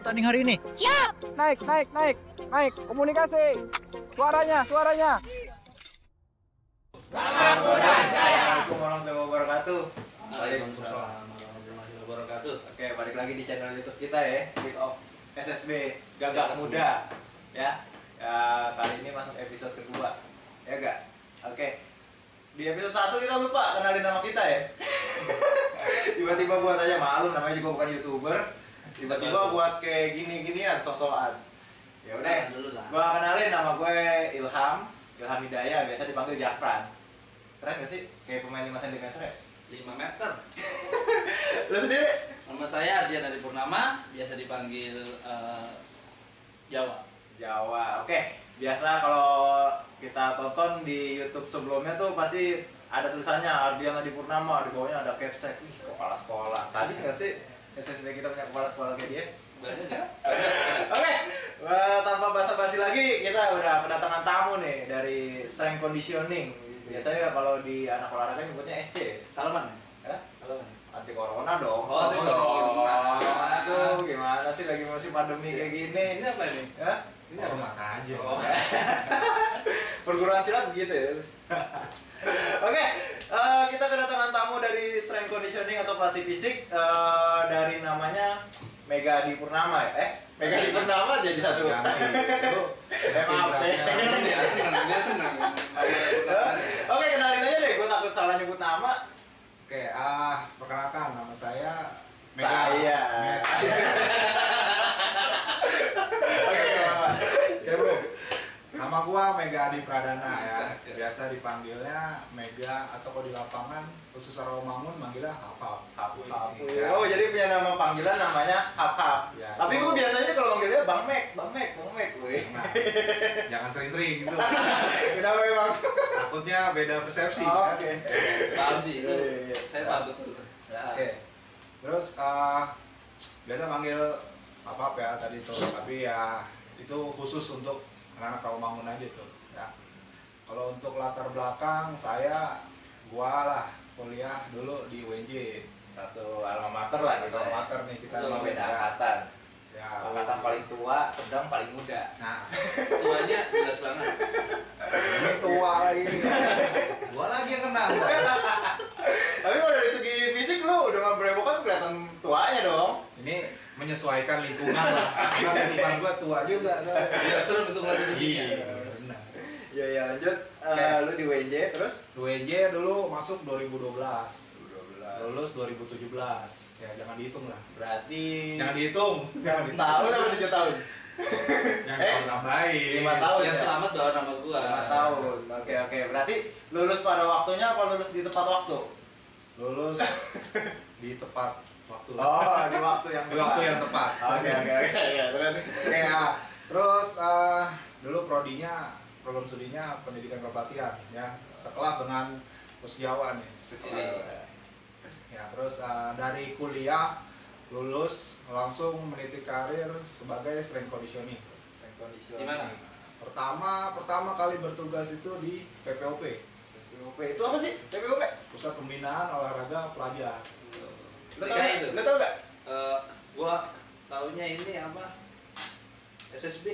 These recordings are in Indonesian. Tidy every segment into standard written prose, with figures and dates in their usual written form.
Tanding hari ini. Siap. Naik. Komunikasi. Suaranya. Assalamualaikum warahmatullahi wabarakatuh. Waalaikumsalam warahmatullahi wabarakatuh. Oke, balik lagi di channel YouTube kita ya, Kick Off SSB Gagak Muda. Ya, kali ini masuk episode kedua. Ya gak? Oke. Di episode 1 kita lupa kenalin nama kita ya. Tiba-tiba buat aja malu, namanya juga bukan YouTuber. Tiba-tiba buat kayak gini-ginian, sok-sokan. Ya udah, gua kenalin, nama gue Ilham Hidayah, biasa dipanggil Jafran. Keren gak sih? Kayak pemain 5 cm ya? 5 meter. Lu sendiri? Nama saya Ardian Adi Purnama, biasa dipanggil Jawa. Jawa. Oke. Biasa kalau kita tonton di YouTube sebelumnya tuh pasti ada tulisannya Ardian Adi Purnama, di bawahnya ada caption. Ih, kepala sekolah. Sadis gak sih SSB kita punya kepala sekolah kayak dia? Oke. Tanpa basa-basi lagi, kita udah kedatangan tamu nih dari Strength Conditioning. Biasanya kalau di anak olahraga nyebutnya SC. Salaman. Ya? Salaman. Anti corona dong. Oh, anti corona. Aduh, gimana sih lagi musim pandemi kayak gini? Ini apa ini? Ya? Ini apa? Aja. Oh. Perguruan silat begitu ya. Oke, kita kedatangan tamu dari Strength Conditioning atau pelatih fisik dari namanya Mega Adi Purnama ya? Mega Adi Purnama jadi satu. Maaf deh. Dia senang. Oke, kenalin aja deh, gue takut salah nyebut nama. Oke, perkenalkan nama saya Mega. Saya. Oke, bro. Nama gua Mega Adi Pradana ya. Biasa dipanggilnya Mega atau kalau di lapangan khusus Rawamangun manggilnya Hap-Hap. Ya. Oh, jadi punya nama panggilan namanya Hap-Hap. Ya, tapi gue biasanya kalau manggilnya Bang Mek, weh. Nah, jangan sering-sering gitu. Kenapa emang? Takutnya beda persepsi Oh, kan. oke. Paham sih itu. Iya. Saya paham betul. Oke. Terus biasa manggil Hap-Hap ya tadi tuh, tapi ya itu khusus untuk anak-anak Rawamangun aja tuh ya. Kalau untuk latar belakang gua lah kuliah dulu di UNJ, Satu alma mater lah kita gitu. mater nih kita Cuma dulu beda ya. angkatan. Ya, Angkatan paling tua, sedang paling muda. nah, Tuanya jelas banget. ini tua lagi. Gua lagi yang kena. Tapi kalau dari segi fisik lu udah berewokan kelihatan tuanya dong. Ini menyesuaikan lingkungan lah. Karena lingkungan gua tua juga. Ya serem itu pelatih fisiknya. Benar. Ya lanjut. Oke. Lu di WNJ terus UNJ dulu masuk 2012. 12. Lulus 2017. Ya jangan dihitung lah. Berarti Jangan dihitung. Jangan dihitung. tahun apa 7 tahun? Jangan kau tambahin. 5 tahun Yang ya? selamat bawa nama gua. 5 tahun. Oke. Berarti lulus pada waktunya apa lulus di tepat waktu? Lulus di tepat waktu. Oh, di waktu yang Di waktu yang tepat. Oke. Ya, terus. Terus dulu program studinya pendidikan kepelatihan ya, sekelas dengan Pus Jawa nih. Ya, terus dari kuliah lulus langsung meniti karir sebagai strength conditioning. Di mana? Pertama kali bertugas itu di PPOP. PPOP itu apa sih? PPOP? Pusat Pembinaan Olahraga Pelajar. Lu DKI tahu? itu? Lu tahu enggak? Gua taunya ini apa? SSB.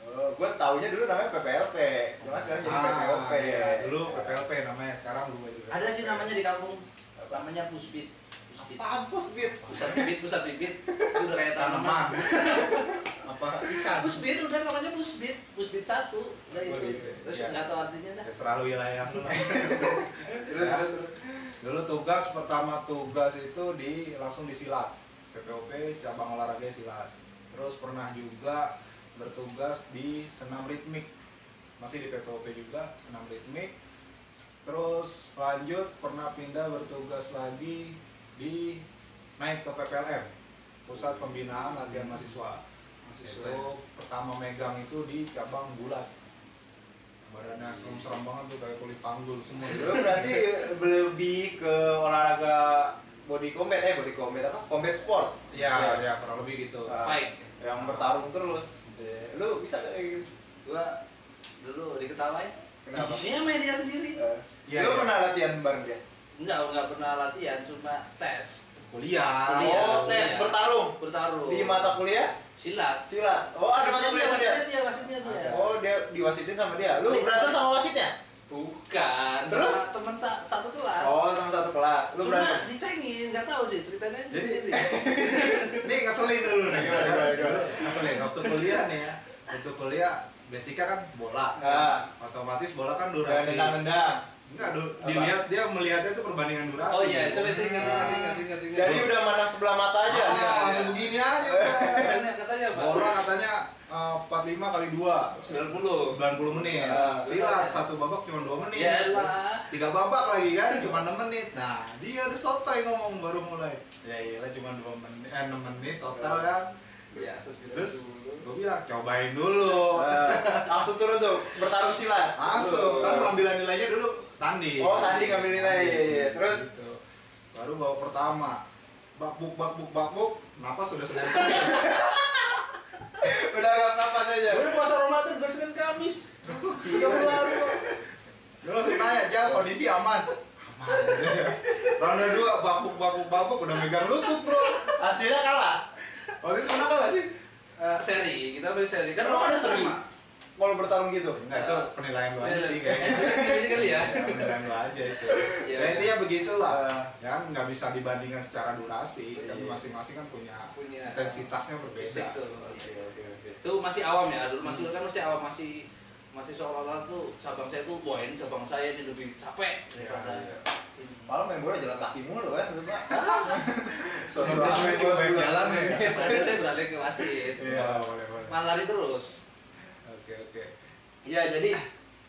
Oh, gua taunya dulu namanya PPLP. Cuma sekarang jadi PPOP. Iya, dulu PPLP namanya, sekarang gue juga. Ada sih namanya di kampung. Namanya Pusbit. Apaan Pusbit? Pusat bibit. Itu udah kayak Tanaman. tanaman. Apa ikan? Pusbit udah namanya Pusbit 1 udah itu. gitu. Terus Ya. nggak tahu artinya dah. Ya, selalu wilayah lu lah. Terus. Dulu pertama tugas itu langsung di silat. PPOP cabang olahraga silat. Terus pernah juga bertugas di senam ritmik. Masih di PPOP juga, senam ritmik. Terus lanjut pernah pindah bertugas lagi naik ke PPLM, Pusat Pembinaan Latihan Mahasiswa. Itu pertama megang itu di cabang bulat. Badannya serem-serem banget tuh kayak kulit panggul semua. Lu berarti lebih ke olahraga body combat apa? Combat sport. Ya, kurang lebih gitu. Fight. Yang bertarung terus. Lu bisa nggak kayak gitu? Gua dulu diketawain. Kenapa? Dia main dia sendiri. Iya, Lu iya. pernah latihan bareng dia? Enggak pernah latihan, cuma tes. Kuliah. Oh, tes bertarung. Bertarung. Di mata kuliah? Silat. Silat. Oh, ada mata kuliah sama dia? Wasitnya dia. Oh, dia diwasitin sama dia. Lu berantem sama wasitnya? Bukan. Terus? Teman satu kelas. Oh, sama satu kelas. Lu Cuma berantem? dicengin, nggak tahu sih ceritanya aja Jadi- sendiri. Ini ngeselin dulu nih. Gimana? Ngeselin. Waktu kuliah nih ya. Waktu kuliah basicnya kan bola. Ah. Otomatis bola kan Udah durasi. nendang-nendang. Enggak, dia melihatnya itu perbandingan durasi. Oh iya, coba sih ingat. Jadi udah mandang sebelah mata aja. Langsung begini aja udah. Katanya apa? Bola katanya 45 kali 2 90. 90 menit. Ah, Silat satu babak cuma 2 menit. Ya lah. 3 babak lagi kan cuma 6 menit. Nah, dia udah sotoy ngomong baru mulai. Ya iyalah cuma 6 menit total kan. Ya, Terus gue bilang cobain dulu. Langsung turun tuh bertarung silat. Langsung kan pengambilan nilainya dulu tanding. Oh, tanding ngambil nilai. Iya. Terus Gitu. Baru babak pertama. Bakbuk, napas sudah 10 menit. udah agak kapan aja. Udah puasa Ramadan bersihkan Kamis. Udah keluar kok. Dia langsung tanya, "Ja, kondisi aman?" Aman. Ronde 2 bakbuk udah megang lutut, Bro. Hasilnya kalah. Waktu itu kenapa nggak sih? Seri, kita beli seri. Kan Oh, ada ada seri. sama. Kalau bertarung gitu. Enggak, itu penilaian lu aja sih kayaknya. Ini kali ya. Ya, penilaian lu aja itu. Iya. Ya intinya begitulah. Ya kan nggak bisa dibandingkan secara durasi. Tapi Iya. masing-masing kan punya Punya intensitasnya fisik berbeda. tuh. Oke. Itu masih awam ya, dulu masih kan masih awam, masih seolah-olah tuh cabang saya tuh wah ini cabang saya ini lebih capek daripada Iya. ini. Malah main bola jalan kaki mulu kan, lu Pak. Sebenarnya cuma di baik jalan ya. Makanya saya beralih ke wasit. Iya, boleh. Malah lari terus. Oke. Iya, jadi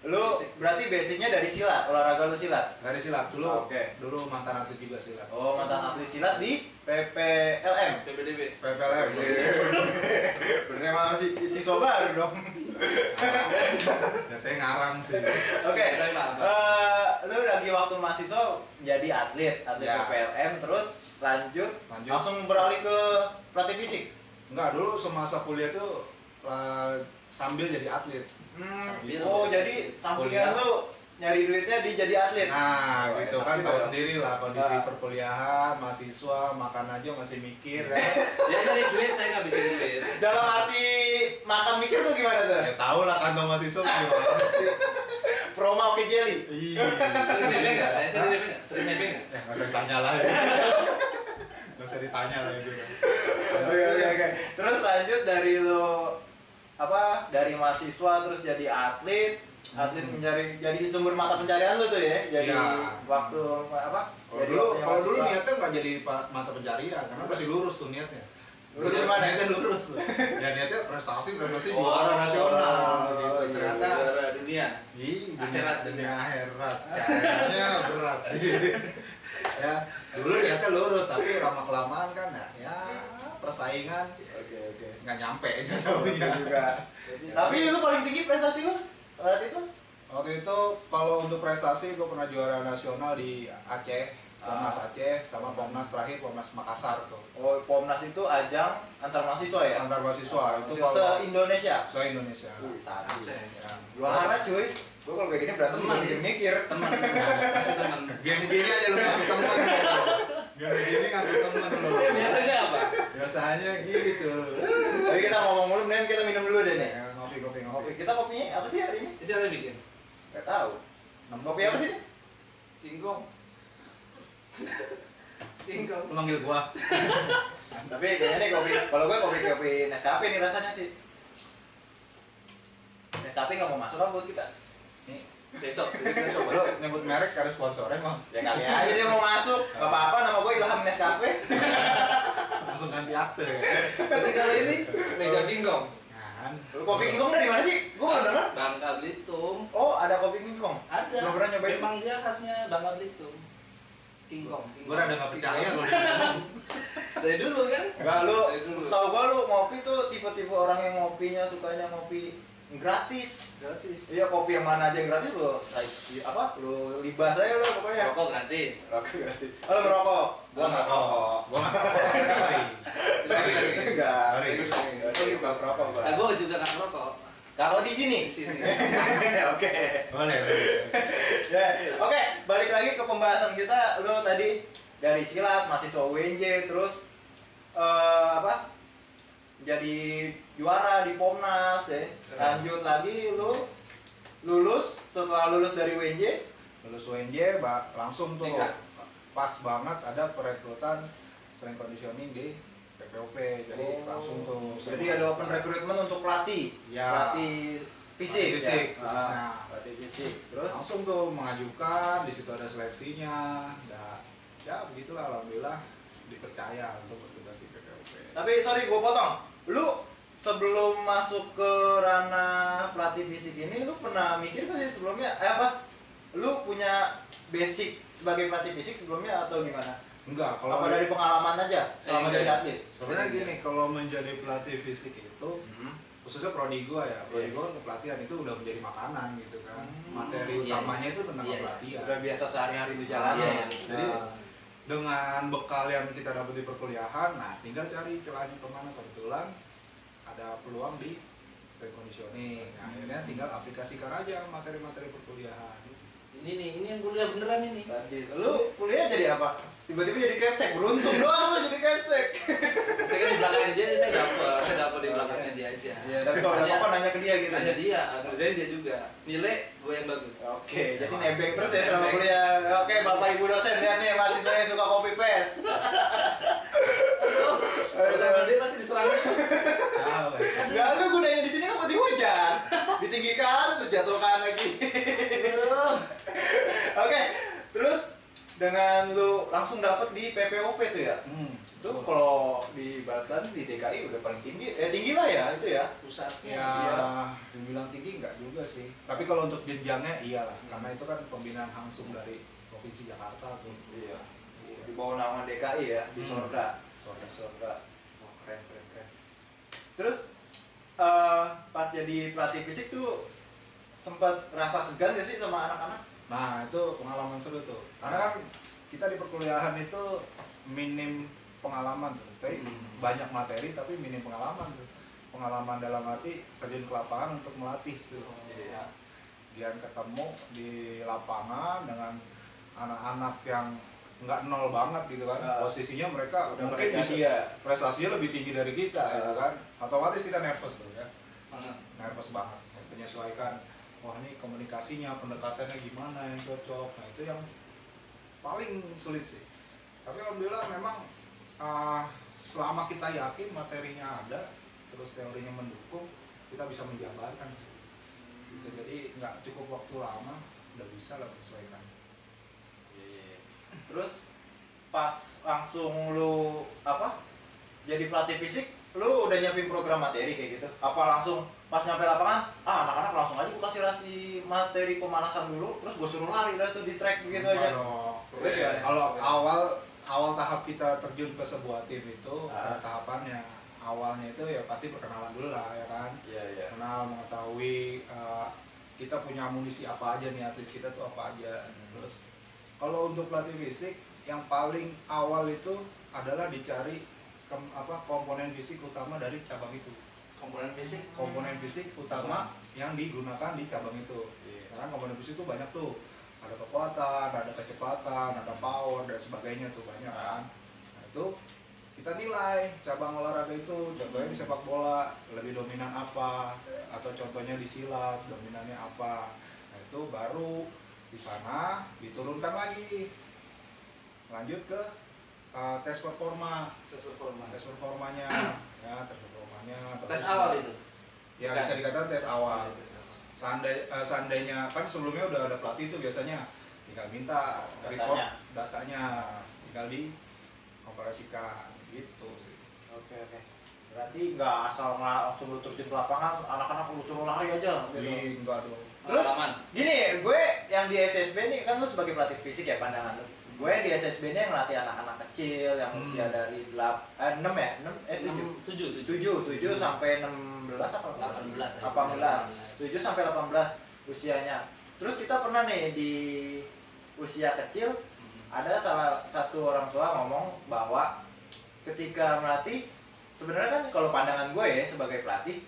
lu berarti basicnya dari silat, olahraga lu silat. Dari silat dulu. Oke. Dulu mantan atlet juga silat. Oh, mantan atlet silat di PPLM. PPDB. PPLM. Bener emang siswa baru dong. Jatuhnya ngarang sih. Oke. Tapi apa? Lu lagi waktu mahasiswa jadi atlet Ya. PPLM, terus lanjut Lanjut. langsung beralih ke pelatih fisik. Enggak, dulu semasa kuliah tuh sambil jadi atlet. Sambil. Oh, jadi sampingan Kuliah. lu nyari duitnya di jadi atlet. Nah, Oh, gitu enak kan juga tahu dong. sendiri lah kondisi Ah. perkuliahan, mahasiswa, makan aja masih mikir kan. Ya dari duit saya ngabisin duit. Dalam arti makan mikir tuh gimana tuh? Ya tahu lah kantong mahasiswa gimana sih. Promo oke jelly. Iya. Sering nebeng nggak? Sering nebeng nggak? Sering nebeng nggak? Nggak usah ditanya lah ya. Nggak usah ditanya lah itu. Oke. Terus lanjut dari lu dari mahasiswa terus jadi atlet mencari jadi sumber mata pencarian lu tuh ya. Jadi Iya. waktu jadi waktunya Kalau dulu mahasiswa. niatnya nggak jadi mata pencarian karena masih lurus tuh niatnya. Lurus di mana? Niatnya lurus tuh. Ya niatnya prestasi Oh, juara nasional gitu. iya. Ternyata Juara dunia. akhirat Akhirat, dunia akhirat kayaknya berat. Ya dulu niatnya lurus tapi lama kelamaan kan ya persaingan Oke. nggak nyampe Iya juga. Tapi lu paling tinggi prestasi lu saat itu? waktu itu kalau untuk prestasi gue pernah juara nasional di Aceh, Pomnas Aceh sama Pomnas terakhir Pomnas Makassar tuh Oh, Pomnas itu ajang antar mahasiswa ya? antar mahasiswa itu Se kalau Indonesia. se Indonesia. Sadis. Ya. Juara cuy. Gua kalau kayak gini berantem Teman. mikir. Teman, kasih teman. Biar segini aja lu ngaku teman. Biar begini ngaku teman lu. Ya, biasanya apa? Biasanya gitu. Tapi kita ngomong mulu, mending kita minum dulu deh nih. Ya, ngopi. Kopi kita kopinya apa sih hari ini? Siapa yang bikin? Gak tahu. Kopi apa sih? Tingkong. Tingkong. Lu manggil gua. Tapi kayaknya nih kopi. Kalau gue kopi Nescafe nih rasanya sih. Nescafe nggak mau masuk apa buat kita? Nih. Besok kita coba. Lu nyebut merek harus sponsornya mah. Ya kali aja dia mau masuk. Gak apa-apa, nama gue Ilham Nescafe. Langsung ganti akte ya. Jadi kali ini Mega Tingkong. Kan. Lu kopi King Kong dari mana sih? Gue belum dengar. Bangka Belitung. Oh, ada kopi King Kong. Ada. Belum pernah nyobain. Memang dia khasnya Bangka Belitung. Tingkong. Gua rada nggak percaya kalau dia ngomong. Dari dulu kan? Enggak, lu Dari dulu. tau gua lu ngopi tuh tipe-tipe orang yang ngopinya sukanya ngopi gratis. Gratis. Iya, kopi yang mana aja yang gratis lu lu libas aja lu pokoknya. Rokok gratis. Rokok gratis. Oh, lu ngerokok? Gua nggak rokok. Gua nggak rokok. Enggak. Mari. Gua juga ngerokok gua. Nah, gue juga nggak ngerokok. Kalau di sini. Di sini. Oke. Boleh. Ya, oke, balik lagi ke pembahasan kita. Lu tadi dari silat, mahasiswa UNJ, terus apa? Jadi juara di Pomnas ya. Lanjut lagi lu lulus, setelah lulus dari UNJ, Lulus UNJ langsung tuh Nikah. pas banget ada perekrutan strength conditioning di PPOP. Jadi langsung tuh. jadi ada open recruitment untuk pelatih. Ya. Pelatih fisik, Pelatih fisik, ya. khususnya. Pelatih fisik. Terus Langsung tuh mengajukan, di situ ada seleksinya. Ya begitulah, alhamdulillah dipercaya untuk bertugas di PPOP. tapi sorry gue potong. Lu sebelum masuk ke ranah pelatih fisik ini, lu pernah mikir nggak sih sebelumnya apa? Lu punya basic sebagai pelatih fisik sebelumnya atau gimana? Enggak, kalau Apa dari pengalaman aja selama jadi atlet? sebenarnya gini, kalau menjadi pelatih fisik itu khususnya prodi gua ya, prodi gua untuk pelatihan itu udah menjadi makanan gitu kan. Materi Iya. utamanya itu tentang Iya. pelatihan. Udah biasa sehari-hari lu jalan Iya. ya. Jadi dengan bekal yang kita dapat di perkuliahan, nah tinggal cari celahnya kemana. Kebetulan ada peluang di strength conditioning. Nah, akhirnya tinggal aplikasikan aja materi-materi perkuliahan. Ini yang kuliah beneran ini. Sadis. Lu kuliah jadi apa? Tiba-tiba jadi kepsek, beruntung doang lu jadi kepsek. Saya kan di belakangnya dia, saya dapat di belakangnya dia aja. Iya, tapi kalau ada apa nanya ke dia gitu. Tanya dia, kerjain dia juga. Nilai gue yang bagus. Oke, jadi nebeng terus ya selama kuliah. Oke, Bapak Ibu dosen lihat nih mahasiswa yang suka copy paste. Kalau sama dia pasti diserang terus. Jauh, ya. Enggak, lu gunanya di sini kan buat dihujat. Ditinggikan terus jatuhkan lagi. Oke, terus dengan lu langsung dapet di PPOP tuh ya? Itu kalau diibaratkan di DKI udah paling tinggi, tinggi lah ya itu ya. Pusatnya. Ya, Iya. dibilang tinggi enggak juga sih. Tapi kalau untuk jenjangnya iyalah, karena itu kan pembinaan langsung dari Provinsi Jakarta tuh. Iya. Di bawah naungan DKI ya, di Sorda. Sorda. Oh, keren. Terus pas jadi pelatih fisik tuh sempat rasa segan gak sih sama anak-anak? Nah, itu pengalaman seru tuh. Karena kan kita di perkuliahan itu minim pengalaman tuh. Tapi banyak materi tapi minim pengalaman tuh. Pengalaman dalam arti terjun ke lapangan untuk melatih tuh. Iya. Dia ketemu di lapangan dengan anak-anak yang nggak nol banget gitu kan. Posisinya mereka Udah mungkin mereka bisa dia. prestasinya lebih tinggi dari kita gitu kan. Otomatis kita nervous tuh ya. Mana? Nervous banget. Menyesuaikan, wah ini komunikasinya, pendekatannya gimana yang cocok. Nah itu yang paling sulit sih. Tapi alhamdulillah memang selama kita yakin materinya ada, terus teorinya mendukung, kita bisa menjabarkan sih. Gitu. Jadi nggak cukup waktu lama, udah bisa lah menyesuaikan. Iya. Terus pas langsung lu apa? Jadi pelatih fisik, lu udah nyiapin program materi kayak gitu? Apa langsung pas nyampe lapangan, anak-anak langsung aja gua kasih materi pemanasan dulu, terus gua suruh lari lah tuh di track begitu aja. Kalau awal tahap kita terjun ke sebuah tim itu ada tahapannya. Awalnya itu ya pasti perkenalan dulu lah ya kan. Iya. Kenal, mengetahui kita punya amunisi apa aja nih, atlet kita tuh apa aja. Terus kalau untuk pelatih fisik yang paling awal itu adalah dicari komponen fisik utama dari cabang itu. Komponen fisik. Komponen fisik utama yang digunakan di cabang itu. Karena komponen fisik itu banyak tuh. Ada kekuatan, ada kecepatan, ada power dan sebagainya tuh banyak kan. Nah itu kita nilai cabang olahraga itu, contohnya di sepak bola lebih dominan apa, atau contohnya di silat dominannya apa. Nah itu baru di sana diturunkan lagi, lanjut ke tes performa. Tes performa. Tes performanya ya, tes performanya Tes awal itu. ya Bukan. bisa dikatakan tes awal. Seandainya kan sebelumnya udah ada pelatih itu biasanya tinggal minta report datanya, tinggal dikomparasikan gitu sih. Oke. Berarti nggak asal langsung lu terjun ke lapangan, anak-anak lu suruh lari aja gitu. Enggak dong. Terus Pengalaman. gini, gue yang di SSB nih kan lu sebagai pelatih fisik ya pandangan lu. Gue di SSB nih yang ngelatih anak-anak kecil yang usia dari 6 ya? 7 sampai 16 apa 18. 7 sampai 18 usianya. Terus kita pernah nih di usia kecil ada salah satu orang tua ngomong bahwa ketika melatih sebenarnya kan kalau pandangan gue ya sebagai pelatih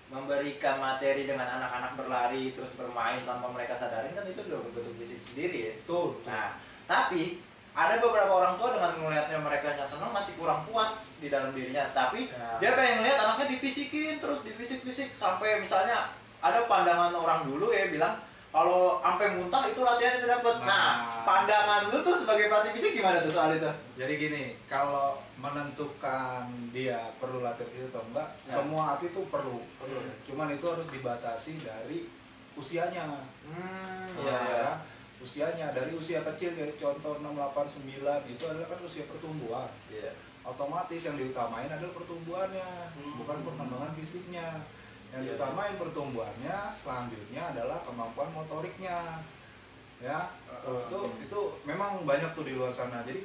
memberikan materi dengan anak-anak berlari terus bermain tanpa mereka sadarin kan itu udah bentuk fisik sendiri ya. Betul. Nah, tapi ada beberapa orang tua dengan melihatnya mereka senang masih kurang puas di dalam dirinya, tapi Ya. dia pengen lihat anaknya difisikin terus difisik-fisik sampai misalnya ada pandangan orang dulu ya bilang kalau sampai muntah itu latihan tidak dapat. Nah, pandangan lu tuh sebagai pelatih fisik gimana tuh soal itu? Jadi gini, kalau menentukan dia perlu latihan itu atau enggak, Ya. semua atlet itu perlu. Perlu. Cuman itu harus dibatasi dari usianya. Iya ya. Usianya dari usia kecil ya, contoh 6, 8, 9 itu adalah kan usia pertumbuhan. Iya. Otomatis yang diutamain adalah pertumbuhannya, bukan perkembangan fisiknya. Yang Iya, diutamain pertumbuhannya, selanjutnya adalah kemampuan motoriknya. Ya, itu memang banyak tuh di luar sana. Jadi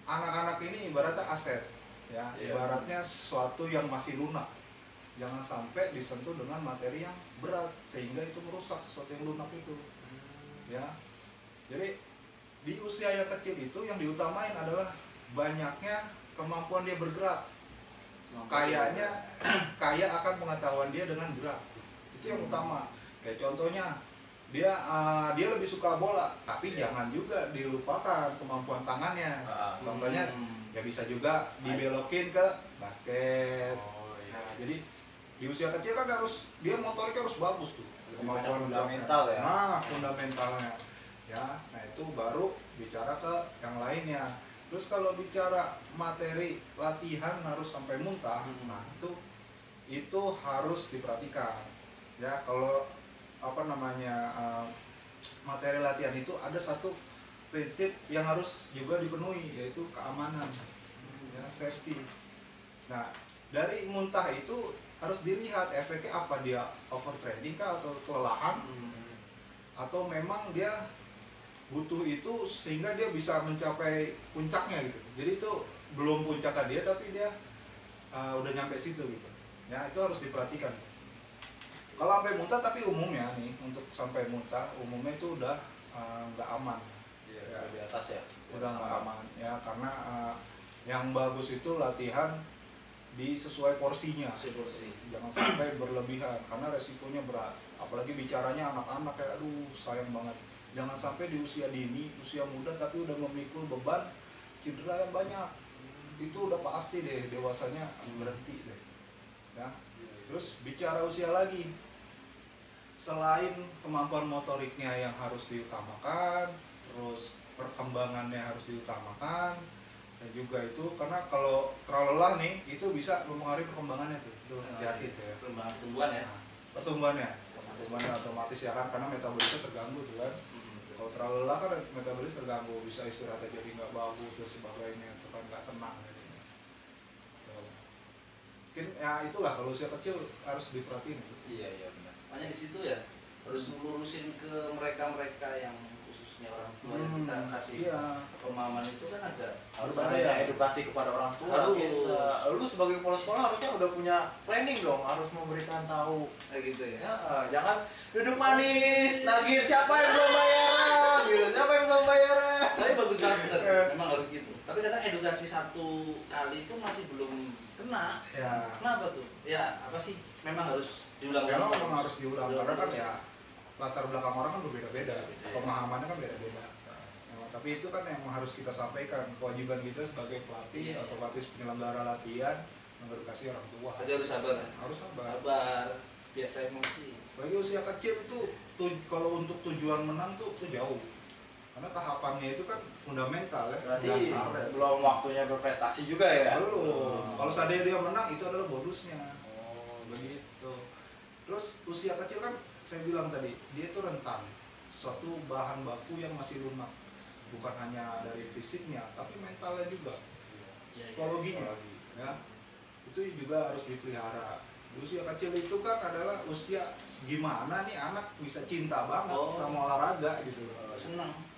anak-anak ini ibaratnya aset, ya, Iya. ibaratnya sesuatu yang masih lunak. Jangan sampai disentuh dengan materi yang berat sehingga itu merusak sesuatu yang lunak itu. Ya, jadi di usia yang kecil itu yang diutamain adalah banyaknya kemampuan dia bergerak. Kayaknya kaya akan pengetahuan dia dengan gerak. Itu yang utama. Kayak contohnya dia lebih suka bola, tapi jangan juga dilupakan kemampuan tangannya. Contohnya ya bisa juga dibelokin ke basket. Nah, jadi di usia kecil kan harus dia motoriknya harus bagus tuh. Banyak fundamental ya. Nah, fundamentalnya. Ya, nah itu baru bicara ke yang lainnya. Terus kalau bicara materi latihan harus sampai muntah, nah itu harus diperhatikan. Ya, kalau apa namanya materi latihan itu ada satu prinsip yang harus juga dipenuhi, yaitu keamanan, ya, safety. Nah, dari muntah itu harus dilihat efeknya apa, dia overtraining kah atau kelelahan, atau memang dia butuh itu sehingga dia bisa mencapai puncaknya gitu. Jadi itu belum puncaknya dia tapi dia udah nyampe situ gitu. Ya, itu harus diperhatikan. Kalau sampai muntah tapi umumnya nih untuk sampai muntah umumnya itu udah nggak aman. Iya, di atas ya. Udah nggak aman ya, karena yang bagus itu latihan di sesuai porsinya. Jangan sampai berlebihan karena resikonya berat. Apalagi bicaranya anak-anak kayak aduh sayang banget. Jangan sampai di usia dini, usia muda tapi udah memikul beban cedera yang banyak. Itu udah pasti deh dewasanya berhenti deh. Ya. Terus bicara usia lagi. Selain kemampuan motoriknya yang harus diutamakan, terus perkembangannya harus diutamakan, dan juga itu karena kalau terlalu lelah nih itu bisa mempengaruhi perkembangannya tuh. Itu hati-hati tuh ya. Pertumbuhan ya. Nah, pertumbuhannya otomatis ya kan karena metabolisme terganggu tuh kan. Kalau terlalu lelah kan metabolisme terganggu, bisa istirahatnya jadi nggak bagus dan sebagainya, itu kan nggak tenang jadinya. Mungkin ya itulah kalau usia kecil harus diperhatiin itu. Iya benar. Makanya di situ ya harus melurusin ke mereka-mereka yang khususnya orang tua yang kita kasih Iya. pemahaman itu kan ada Harus ada ya edukasi kepada orang tua. Harus. Lu sebagai kepala sekolah harusnya udah punya planning dong, harus memberikan tahu. kayak gitu ya. Ya, jangan duduk manis, nagih siapa yang belum bayaran, gitu. Siapa yang belum bayaran? Tapi bagus banget bener, memang harus gitu. Tapi kadang edukasi satu kali itu masih belum kena. Ya. Kenapa tuh? Ya apa sih? Memang harus diulang. Memang harus diulang karena kan ya latar belakang orang kan berbeda-beda, pemahamannya kan beda-beda. Nah, tapi itu kan yang harus kita sampaikan, kewajiban kita sebagai pelatih atau pelatih penyelenggara latihan mengedukasi orang tua. Jadi harus sabar. Harus sabar. Sabar. Biasa emosi. Bagi usia kecil itu kalau untuk tujuan menang tuh jauh. Karena tahapannya itu kan fundamental ya. Berarti dasar ya. belum waktunya berprestasi juga ya? Belum. Kalau seandainya dia menang itu adalah bonusnya. Begitu. Terus usia kecil kan saya bilang tadi dia itu rentan, suatu bahan baku yang masih lunak, bukan hanya dari fisiknya tapi mentalnya juga, psikologinya, ya itu juga harus dipelihara. Usia kecil itu kan adalah usia gimana nih anak bisa cinta banget sama olahraga gitu,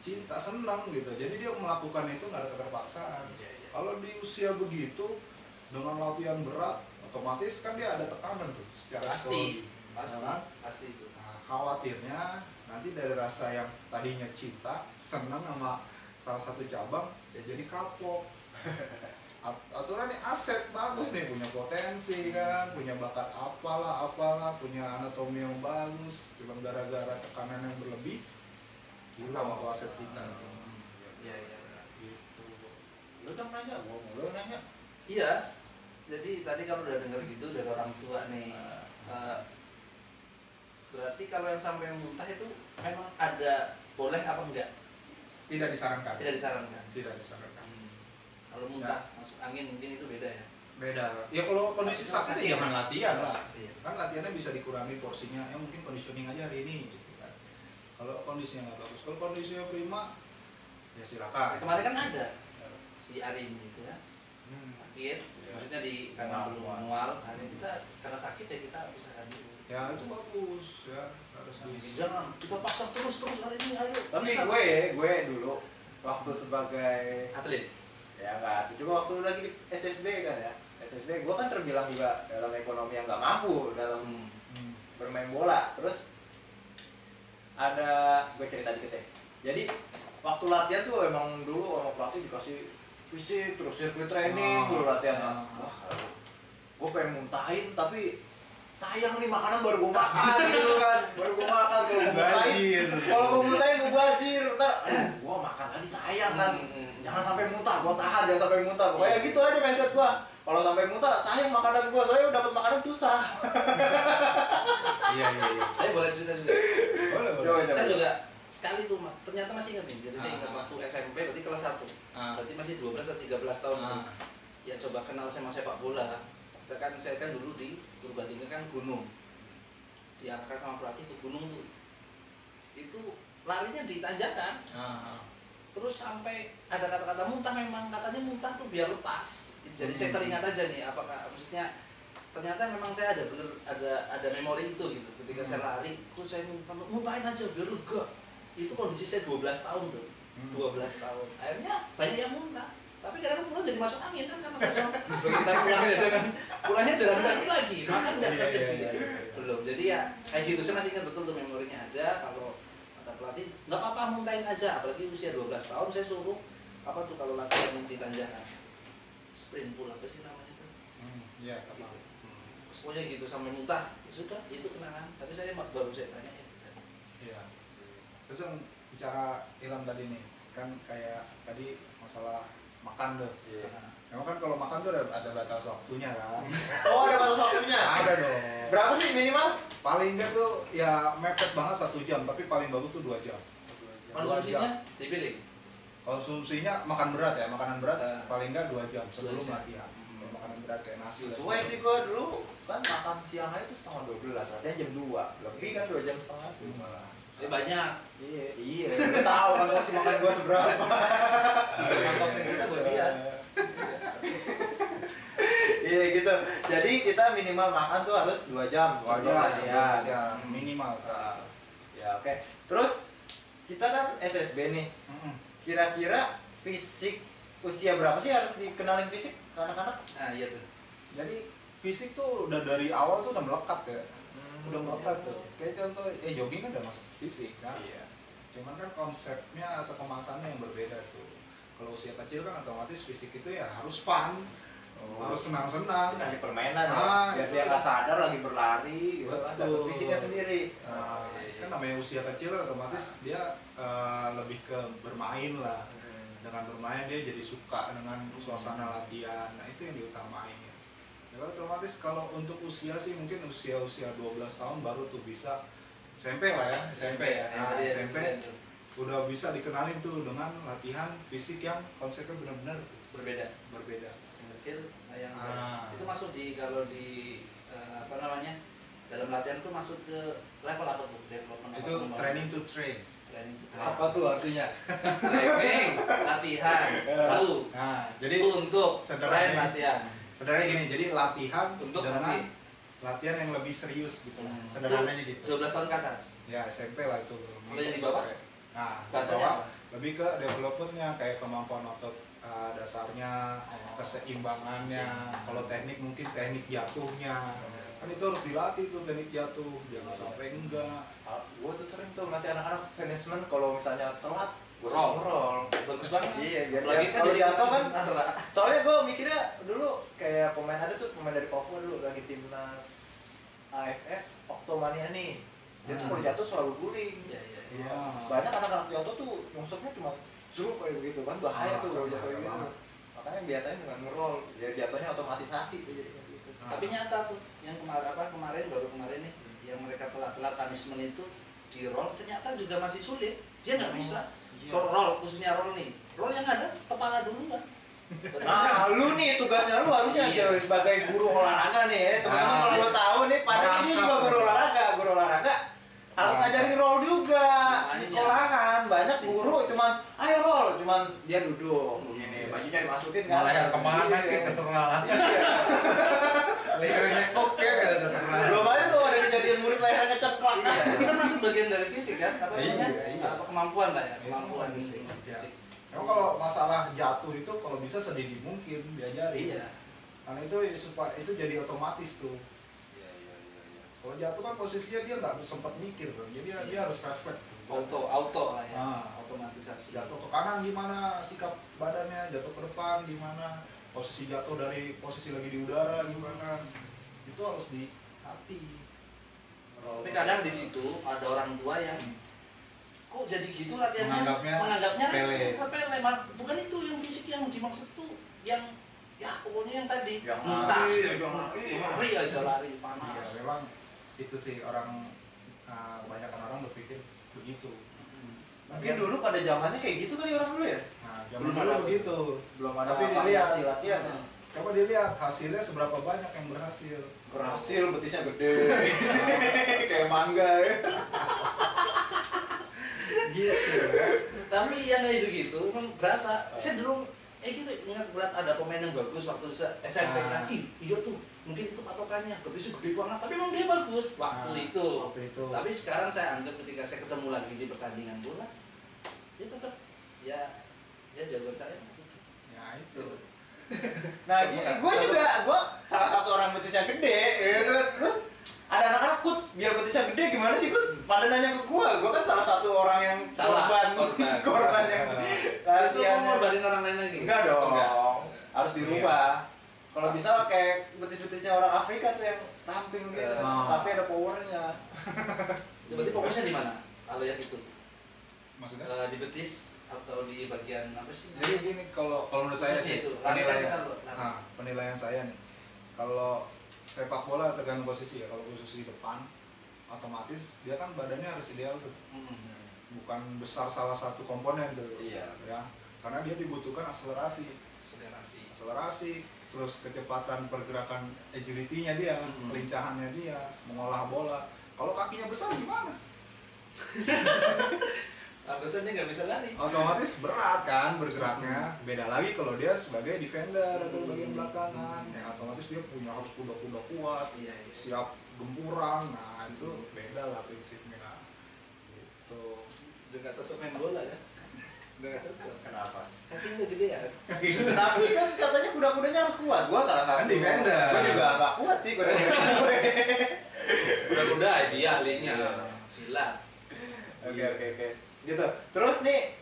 cinta senang gitu, jadi dia melakukan itu nggak ada keterpaksaan. Kalau di usia begitu dengan latihan berat, otomatis kan dia ada tekanan tuh secara psikologi. Pasti itu. Nah, khawatirnya nanti dari rasa yang tadinya cinta, senang sama salah satu cabang, jadi kapok. aturannya aset bagus nih, punya potensi kan, punya bakat apalah, punya anatomi yang bagus, cuma gara-gara tekanan yang berlebih hilang tuh aset kita. Iya. Gitu. Lu dong nanya, gua mulu nanya. Iya. Jadi tadi kalau udah dengar gitu dari orang tua nih, berarti kalau yang sampai muntah itu memang ada boleh apa enggak? Tidak disarankan. Tidak disarankan. Tidak disarankan. Kalau muntah masuk angin mungkin itu beda ya. Beda. Ya kalau kondisi sakit ya jangan latihan lah. Iya. Kan latihannya bisa dikurangi porsinya. Ya mungkin conditioning aja hari ini gitu kan. Kalau kondisinya nggak bagus, kalau kondisinya prima ya silakan. Kemarin kan ada si Arin gitu ya. Sakit, Iya. maksudnya karena belum mual, hari kita karena sakit ya kita bisa hadir. Ya itu bagus ya, harus bisa. Jangan kita pasang terus hari ini, ayo. Tapi bisa. gue dulu waktu sebagai atlet. ya nggak, cuma waktu lagi di SSB kan ya. SSB gue kan terbilang juga dalam ekonomi yang nggak mampu dalam bermain bola. Terus ada, gue cerita dikit ya. Jadi waktu latihan tuh emang dulu sama pelatih dikasih fisik terus sirkuit training dulu latihan. Wah, gue pengen muntahin tapi sayang nih makanan baru gue makan gitu kan, baru gue makan kalau gue muntahin, kalau gue muntahin gue bazir, ntar gue makan lagi sayang kan, jangan sampai muntah, gue tahan jangan sampai muntah, pokoknya gitu aja mindset gue. Kalau sampai muntah sayang makanan gue, soalnya dapat makanan susah. Iya. Saya boleh cerita juga. Boleh. Saya juga sekali tuh, ternyata masih ingat nih. Jadi saya ingat waktu SMP, berarti kelas 1. Berarti masih 12 atau 13 tahun tuh. Ya coba kenal sama sepak bola. Saya kan dulu di Purbalingga kan gunung. Diarahkan sama pelatih ke gunung tuh. Itu larinya di tanjakan. Terus sampai ada kata-kata muntah, memang katanya muntah tuh biar lepas. Jadi saya teringat aja nih, apakah maksudnya ternyata memang saya ada memori itu gitu. Ketika saya lari, terus saya muntahin aja biar lega. Itu kondisi saya 12 tahun tuh. 12 tahun. Akhirnya banyak yang muntah. Tapi kadang pulang jadi masuk angin kan karena kosong. Begitu pulangnya jalan kaki lagi, makan nggak tersedia. Belum. Jadi ya kayak gitu, saya masih ingat betul tuh memorinya ada. Kalau kata pelatih nggak apa-apa muntahin aja, apalagi usia 12 tahun saya suruh apa tuh kalau latihan di tanjakan sprint pull apa sih namanya itu. Iya. Gitu. Pokoknya gitu sampai muntah, ya sudah itu kenangan. Tapi saya baru saya tanya ya. Iya. Terus yang bicara Ilham tadi nih, kan kayak tadi masalah makan tuh. Iya. Memang kan kalau makan tuh ada batas waktunya kan. Oh, ada batas waktunya? Ada dong. Berapa sih minimal? Paling enggak tuh ya mepet banget 1 jam, tapi paling bagus tuh 2 jam. Konsumsinya dipilih. Konsumsinya makan berat ya, makanan berat paling enggak 2 jam sebelum 2 jam. latihan. Kalau makanan berat kayak nasi. Sesuai sih gue dulu kan makan siang aja tuh setengah 12, latihan jam 2. Lebih kan 2 jam setengah tuh. Banyak. Iya. Lu tahu kan porsi makan gue seberapa. Mangkoknya kita buat dia. Iya gitu. Jadi kita minimal makan tuh harus 2 jam. 2 jam latihan minimal. Ya oke. Terus kita kan SSB nih. Kira-kira fisik usia berapa sih harus dikenalin fisik ke anak-anak? Nah iya tuh. Jadi fisik tuh udah dari awal tuh udah melekat ya. Udah melekat tuh. Kayak contoh jogging kan udah masuk fisik kan. Iya. Cuman kan konsepnya atau kemasannya yang berbeda tuh. Kalau usia kecil kan otomatis fisik itu ya harus fun. Harus senang-senang. Kasih permainan Ah, ya. Biar gitu. dia nggak sadar lagi berlari gitu kan. Betul. Dapat fisiknya sendiri. Nah, kan namanya usia kecil otomatis dia lebih ke bermain lah. Dengan bermain dia jadi suka dengan suasana latihan. Nah itu yang diutamain ya. Ya otomatis kalau untuk usia sih mungkin usia 12 tahun baru tuh bisa SMP lah ya, SMP ya. Nah, SMP udah bisa dikenalin tuh dengan latihan fisik yang konsepnya benar-benar berbeda. Yang kecil, yang Ah. itu masuk di kalau di apa namanya dalam latihan tuh masuk ke level apa tuh? Development Itu apa? training to train. Training to train. Apa tuh artinya? Training, latihan, tuh Nah, jadi untuk sederhana. train latihan. Sebenarnya gini, jadi latihan Untuk dengan nanti. latihan yang lebih serius gitu. Sederhananya gitu. 12 tahun ke atas. Ya SMP lah itu. Kalau yang di bawah? Nah, di Bahasanya bawah apa? lebih ke developmentnya kayak kemampuan otot dasarnya, keseimbangannya. Kalau teknik mungkin teknik jatuhnya. Kan itu harus dilatih tuh teknik jatuh, jangan sampai enggak. Gue tuh sering tuh masih anak-anak finishment kalau misalnya telat gue roll. Bagus banget. Iya, biar Apalagi kan kalau dia jatuh kan. arah. Soalnya gue mikirnya dulu kayak pemain ada tuh pemain dari Papua dulu lagi timnas AFF Oktomania nih. Dia tuh kalau jatuh selalu guling. Iya, iya. Iya. Banyak anak-anak jatuh tuh nyungsepnya cuma suruh kayak begitu kan bahaya tuh kalau jatuh kayak gitu. Makanya biasanya dengan ngerol ya jatuhnya otomatisasi tuh jadinya gitu. Tapi nyata tuh yang kemarin baru kemarin nih yang mereka telat-telat punishment itu di roll ternyata juga masih sulit. Dia nggak bisa. So roll khususnya roll nih. Roll yang ada kepala dulu kan. Nah, lu nih tugasnya lu harusnya sebagai guru olahraga nih ya. Teman-teman kalau lu tahu nih, padahal ini juga guru olahraga harus ngajarin roll juga di sekolahan. Banyak guru cuman ayo roll, cuman dia duduk begini, bajunya dimasukin kan. Malah yang kemana kayak terserah. Lehernya oke terserah. Belum aja tuh ada kejadian murid lehernya ceklak kan. Itu kan masuk bagian dari fisik kan, apa namanya? Iya. Kemampuan lah ya, kemampuan fisik. Emang kalau masalah jatuh itu kalau bisa sedini mungkin diajari. Iya. Karena itu supaya itu jadi otomatis tuh. Iya. Kalau jatuh kan posisinya dia nggak sempat mikir kan, jadi dia harus refleks. Auto lah ya, otomatisasi. Jatuh ke kanan gimana sikap badannya, jatuh ke depan gimana, posisi jatuh dari posisi lagi di udara gimana, itu harus dilatih. Tapi kadang di situ ada orang tua yang kok jadi gitu latihannya Menganggapnya sepele. Bukan itu yang fisik yang dimaksud tuh yang ya pokoknya yang tadi Yang lari aja lari panas. Iya, memang itu sih orang kebanyakan orang berpikir begitu. Mungkin dulu pada zamannya kayak gitu kali orang dulu ya. Nah, zaman Belum dulu ada begitu. Belum ada Tapi variasi dilihat. latihan. Coba dilihat hasilnya seberapa banyak yang berhasil. Berhasil betisnya gede. Kayak mangga ya. Gitu. Tapi yang kayak gitu memang berasa. Saya dulu gitu ingat ngeliat ada pemain yang bagus waktu SMP kan. Iya tuh mungkin itu patokannya betisnya gede banget tapi memang dia bagus waktu itu. Tapi sekarang saya anggap ketika saya ketemu lagi di pertandingan bola dia tetap ya jagoan saya. Ya itu. Nah, gue salah satu orang betisnya gede, gitu. Terus ada anak-anak Kut, biar betisnya gede gimana sih Kut? Pada nanya ke gue kan salah satu orang yang korban yang Terus lu mau ngorbanin orang lain lagi? Enggak dong, harus dirubah. Kalau bisa kayak betis-betisnya orang Afrika tuh yang ramping gitu, tapi ada powernya. Berarti fokusnya di mana? Kalau yang itu? Maksudnya? Di betis atau di bagian apa sih? Jadi gini kalau menurut saya sih itu, penilaian saya nih, kalau sepak bola tergantung posisi ya. Kalau posisi depan, otomatis dia kan badannya harus ideal tuh, bukan besar salah satu komponen tuh. Iya. Ya, karena dia dibutuhkan akselerasi, terus kecepatan pergerakan agility-nya dia, kelincahannya dia, mengolah bola. Kalau kakinya besar gimana? Alasan dia nggak bisa lari. Otomatis berat kan bergeraknya. Beda lagi kalau dia sebagai defender atau bagian belakangan, ya otomatis dia harus kuda-kuda kuat, siap gempuran. Nah itu beda lah prinsipnya. Gitu. Udah nggak cocok main bola ya? Udah nggak cocok. Kenapa? Kakinya udah gede ya? Tapi kan katanya kuda-kudanya harus kuat. Gua salah satu. Kan defender. Gua juga nggak kuat sih kuda-kuda. Kuda-kuda dia ahlinya silat. Oke. Gitu. Terus nih,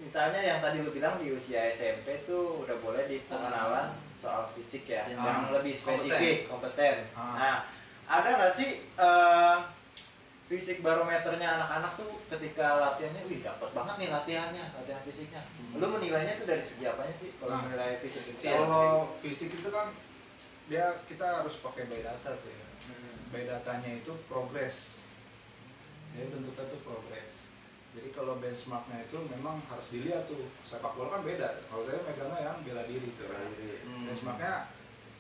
misalnya yang tadi lu bilang di usia SMP tuh udah boleh di pengenalan soal fisik ya, yang lebih spesifik, kompeten. Nah, ada nggak sih fisik barometernya anak-anak tuh ketika latihannya, wih dapat banget nih latihan fisiknya. Lu menilainya tuh dari segi apanya sih kalau menilai fisik itu? Kalau fisik itu kan kita harus pakai by data tuh ya. By datanya itu progres. Dia bentuknya tuh progres. Jadi kalau benchmarknya itu memang harus dilihat tuh. Sepak bola kan beda. Kalau saya megangnya yang bela diri tuh. Benchmarknya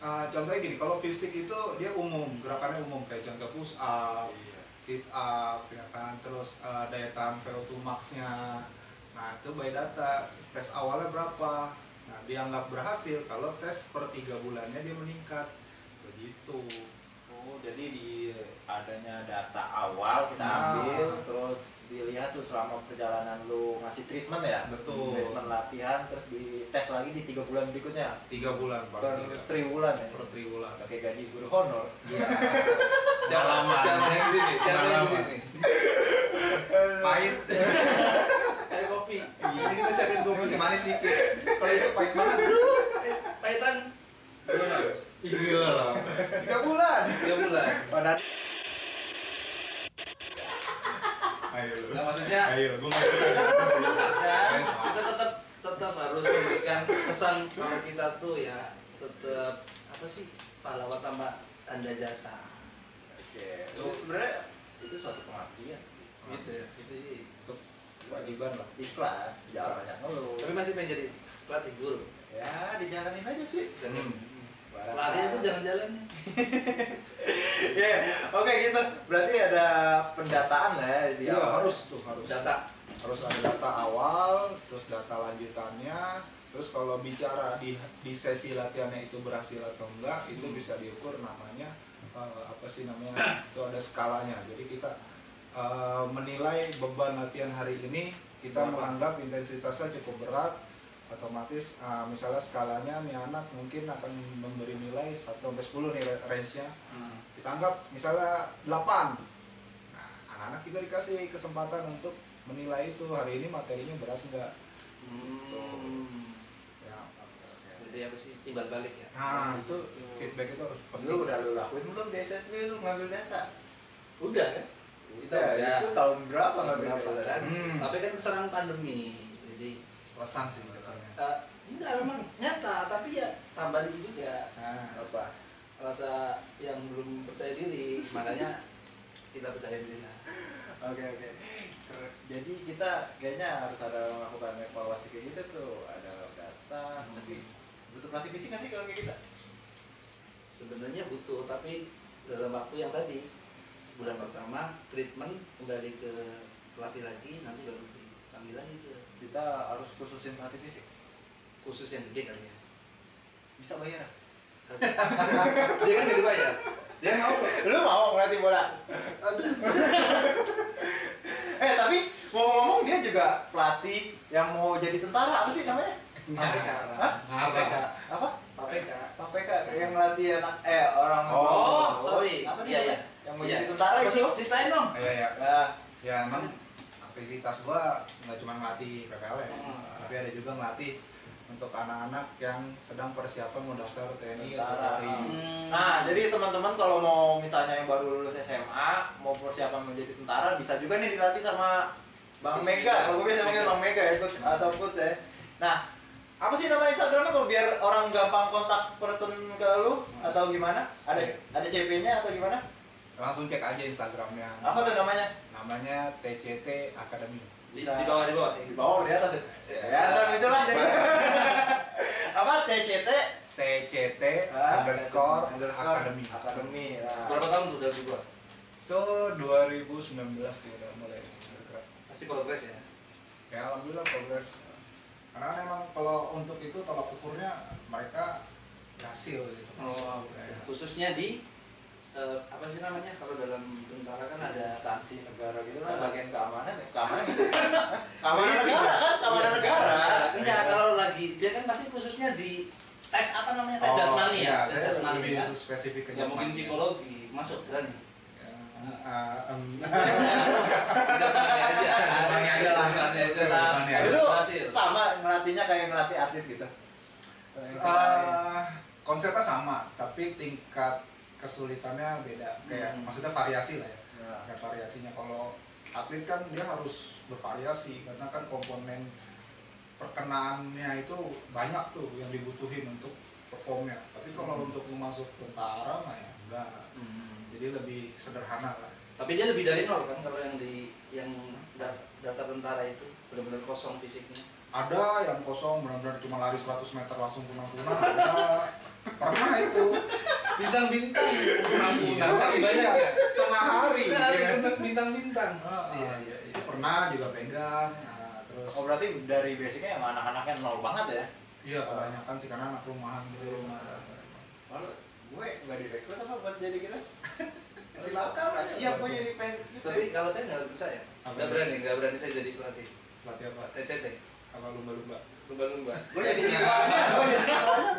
contohnya gini, kalau fisik itu dia umum, gerakannya umum kayak contoh push up, sit up, ya kan, terus daya tahan VO2 max-nya. Nah, itu by data. Tes awalnya berapa? Nah, dianggap berhasil kalau tes per 3 bulannya dia meningkat. Begitu. Oh, jadi di adanya data awal kita ambil, terus dilihat tuh selama perjalanan lu ngasih treatment ya? Betul. Treatment latihan, terus dites lagi di 3 bulan berikutnya? 3 bulan Per triwulan ya? Per triwulan. Pakai gaji guru honor? Siapa yang di sini? Pahit. Kayak kopi Ini kita siapin Ini kopi. masih manis dikit. Kalau itu pahit banget. Pahitan. Iya lah. 3 bulan. 3 bulan. Pada Ayo lu. Nah, maksudnya Ayo, gue nggak suka. kita tetap semangat kan. Kita tetap harus memberikan pesan kalau kita tuh ya tetap apa sih pahlawan tanpa tanda jasa. Oke, lu sebenarnya itu suatu pengabdian sih. Gitu ya. Itu sih. Untuk kewajiban lah. Ikhlas, jangan banyak ngeluh. Tapi masih pengen jadi pelatih guru. Ya, dijalanin aja sih. Lari itu jalan-jalan. Ya, oke gitu. Berarti ada pendataan lah ya di Iya, awal. harus tuh, harus. Data. Harus ada data awal, terus data lanjutannya. Terus kalau bicara di sesi latihannya itu berhasil atau enggak, itu bisa diukur namanya apa sih namanya? Itu ada skalanya. Jadi kita menilai beban latihan hari ini, kita menganggap intensitasnya cukup berat, otomatis misalnya skalanya nih anak mungkin akan memberi nilai 1 sampai 10 nih range-nya. Kita anggap misalnya 8. Nah, anak-anak juga dikasih kesempatan untuk menilai itu hari ini materinya berat enggak. Ya. Jadi apa sih timbal balik ya? Nah, itu feedback itu harus Lu udah lu lakuin belum di SSB lu ngambil data? Udah kan? Kita udah. Itu tahun berapa ngambil Berapa data? kan? Tapi kan serang pandemi. Jadi lesan sih betulnya. enggak memang nyata, tapi ya tambah dikit juga. Nah, Apa? Rasa yang belum percaya diri, makanya kita percaya diri lah. Oke. Jadi kita kayaknya harus ada melakukan evaluasi kayak gitu tuh, ada data. Tapi butuh pelatih fisik nggak sih kalau kayak gitu? Sebenarnya butuh, tapi dalam waktu yang tadi bulan pertama treatment kembali ke pelatih lagi, nanti baru dipanggil lagi ke Kita harus khususin pelatih fisik. khusus yang gede kali ya. Bisa bayar? Dia kan gak dibayar. Dia mau kok. Lu mau ngelatih bola? Tapi ngomong-ngomong dia juga pelatih yang mau jadi tentara, apa sih namanya? PPK. Hah? PPK. Apa? PPK. PPK yang ngelatih anak orang Oh, sorry. apa sih Iya, namanya? iya. Yang mau Iya. jadi tentara Apa itu. sih? Ceritain dong. ya. Nah, Ya emang aktivitas gua nggak cuma ngelatih PPL ya, tapi ada juga ngelatih untuk anak-anak yang sedang persiapan mau daftar TNI atau Tentara. Polri. Nah, jadi teman-teman kalau mau misalnya yang baru lulus SMA, mau persiapan menjadi tentara, bisa juga nih dilatih sama Bang Coach Mega. Mega. Kalau gue biasa manggil Bang Mega ya, coach atau coach ya. Nah, apa sih nama Instagramnya kalau biar orang gampang kontak person ke lu atau gimana? Ada CP-nya atau gimana? Langsung cek aja Instagramnya. Apa tuh namanya? Namanya TCT Academy. Di bawah. Di bawah, di atas ya? Ya, ntar muncullah deh. Apa? TCT? TCT underscore Academy. Academy. Nah. Berapa tahun tuh dari gua? Itu 2019 sih udah mulai bergerak. Pasti progres ya. Ya alhamdulillah progres. Karena kan emang kalau untuk itu tolak ukurnya mereka berhasil gitu. Khususnya di apa sih namanya kalau dalam tentara kan ada Instansi negara gitu kan, bagian keamanan ya? Keamanan gitu. Keamanan negara kan? Keamanan negara. Enggak, kalau lagi dia kan pasti khususnya di tes apa namanya? Tes jasmani ya. Tes Saya jasmani lebih kan. spesifik ke Ya mungkin jasmani. psikologi masuk berani. Jasmani aja. Jasmani aja lah. Jasmani aja lah. Jasmani aja. Itu Berhasil. sama ngelatihnya kayak ngelatih atlet gitu. Konsepnya sama, tapi tingkat kesulitannya beda. Kayak maksudnya variasi lah ya. Kayak variasinya kalau atlet kan dia harus bervariasi karena kan komponen perkenaannya itu banyak tuh yang dibutuhin untuk performnya. Tapi kalau untuk masuk tentara mah ya enggak. Jadi lebih sederhana lah. Tapi dia lebih dari nol kan kalau yang daftar tentara itu benar-benar kosong fisiknya. Ada yang kosong benar-benar cuma lari 100 meter langsung punah-punah. Ada pernah itu Bintang-bintang, punah-punah, Iya, masih banyak ya. tengah hari. Bintang-bintang. Iya. Itu pernah juga pegang. Terus Oh berarti dari basicnya yang anak-anaknya nol banget ya? iya kebanyakan sih karena anak rumahan gitu. Lalu gue nggak direkrut apa buat jadi gitu? Silakan, siap gue jadi pengen gitu. Tapi kalau saya nggak percaya, nggak berani saya jadi pelatih. Pelatih apa? TCT, Apa lumba-lumba? lumba-lumba. Gue jadi siswanya,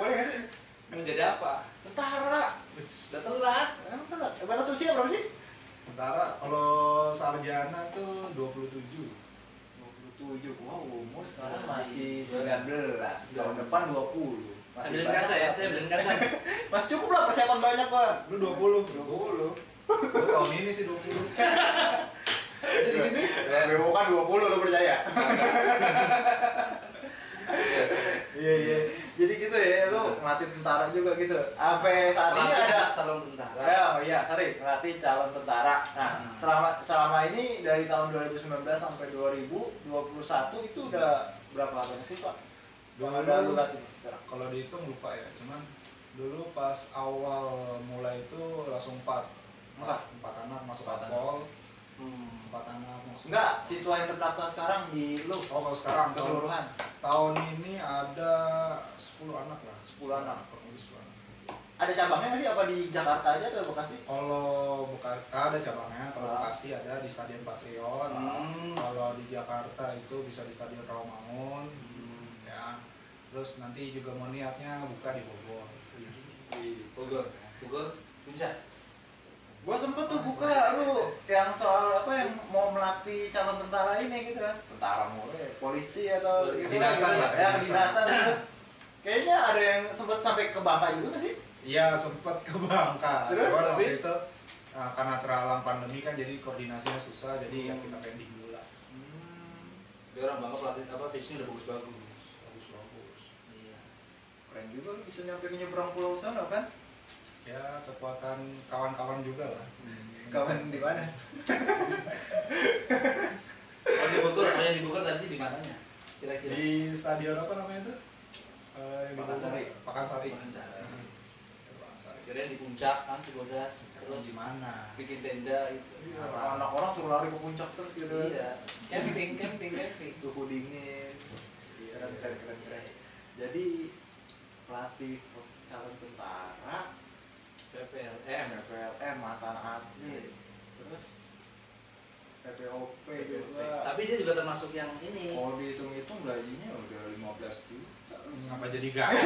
boleh nggak sih? Mau jadi apa? Tentara. Udah telat. Emang telat. Batas usia berapa sih? Tentara kalau sarjana tuh 27. Wow, umur sekarang masih 19. Tahun depan 20. Saya beliin kaca ya, saya beliin kaca. Masih cukup lah, persiapan banyak kan. Lu 20. 20. Lu tahun ini sih 20. Di sini BO kan 20 lo percaya? Iya. Jadi gitu ya, lu ngelatih tentara juga gitu. Sampai saat ini ada calon tentara. iya, sorry, ngelatih calon tentara. Nah, selama ini dari tahun 2019 sampai 2021 itu udah berapa banyak sih, Pak? Yang ada lu latih sekarang? Kalau dihitung lupa ya, cuman dulu pas awal mulai itu langsung 4 anak masuk akpol. 4 anak masuk. Enggak, siswa yang terdaftar sekarang di lu. Oh, kalau sekarang Keseluruhan. tahun ini ada 10 anak lah. 10 anak. Kurang lebih 10 anak. Ada cabangnya nggak sih? Apa di Jakarta aja atau Bekasi? Kalau ada cabangnya, kalau Bekasi ada di Stadion Patriot. Kalau di Jakarta itu bisa di Stadion Rawamangun. Ya. Terus nanti juga mau niatnya buka di Bogor. Bogor, puncak. Gua sempet tuh buka lu yang soal apa yang mau melatih calon tentara ini gitu kan. Tentara mulai, polisi atau gitu Kedinasan lah, ya, kedinasan gitu. Kayaknya ada yang sempet sampai ke Bangka juga nggak sih? Iya, sempat ke Bangka. Terus, Cuman tapi? waktu itu karena terhalang pandemi kan jadi koordinasinya susah, jadi ya kita pending dulu lah. Dia orang Bangka pelatih apa visinya udah bagus. Bagus. Iya. Keren juga lu bisa nyampe ke nyebrang pulau sana kan? Ya, kekuatan kawan-kawan juga lah. Kawan di mana? Oh, di Bogor, yang di Bogor tadi di mananya? Kira-kira. Di stadion apa namanya itu? Yang di Pakansari. Bogor. Pakansari. Pakansari. Pakansari. Kira di puncak kan, Cibodas. Terus Terus di mana? bikin tenda itu. Iya, anak orang suruh lari ke puncak terus gitu. Iya. Camping. Suhu dingin. Keren. Jadi pelatih calon tentara, PPLM, mantan atlet, terus PPOP juga. Tapi dia juga termasuk yang ini. Kalau dihitung-hitung gajinya udah 15 juta. Apa jadi gaya?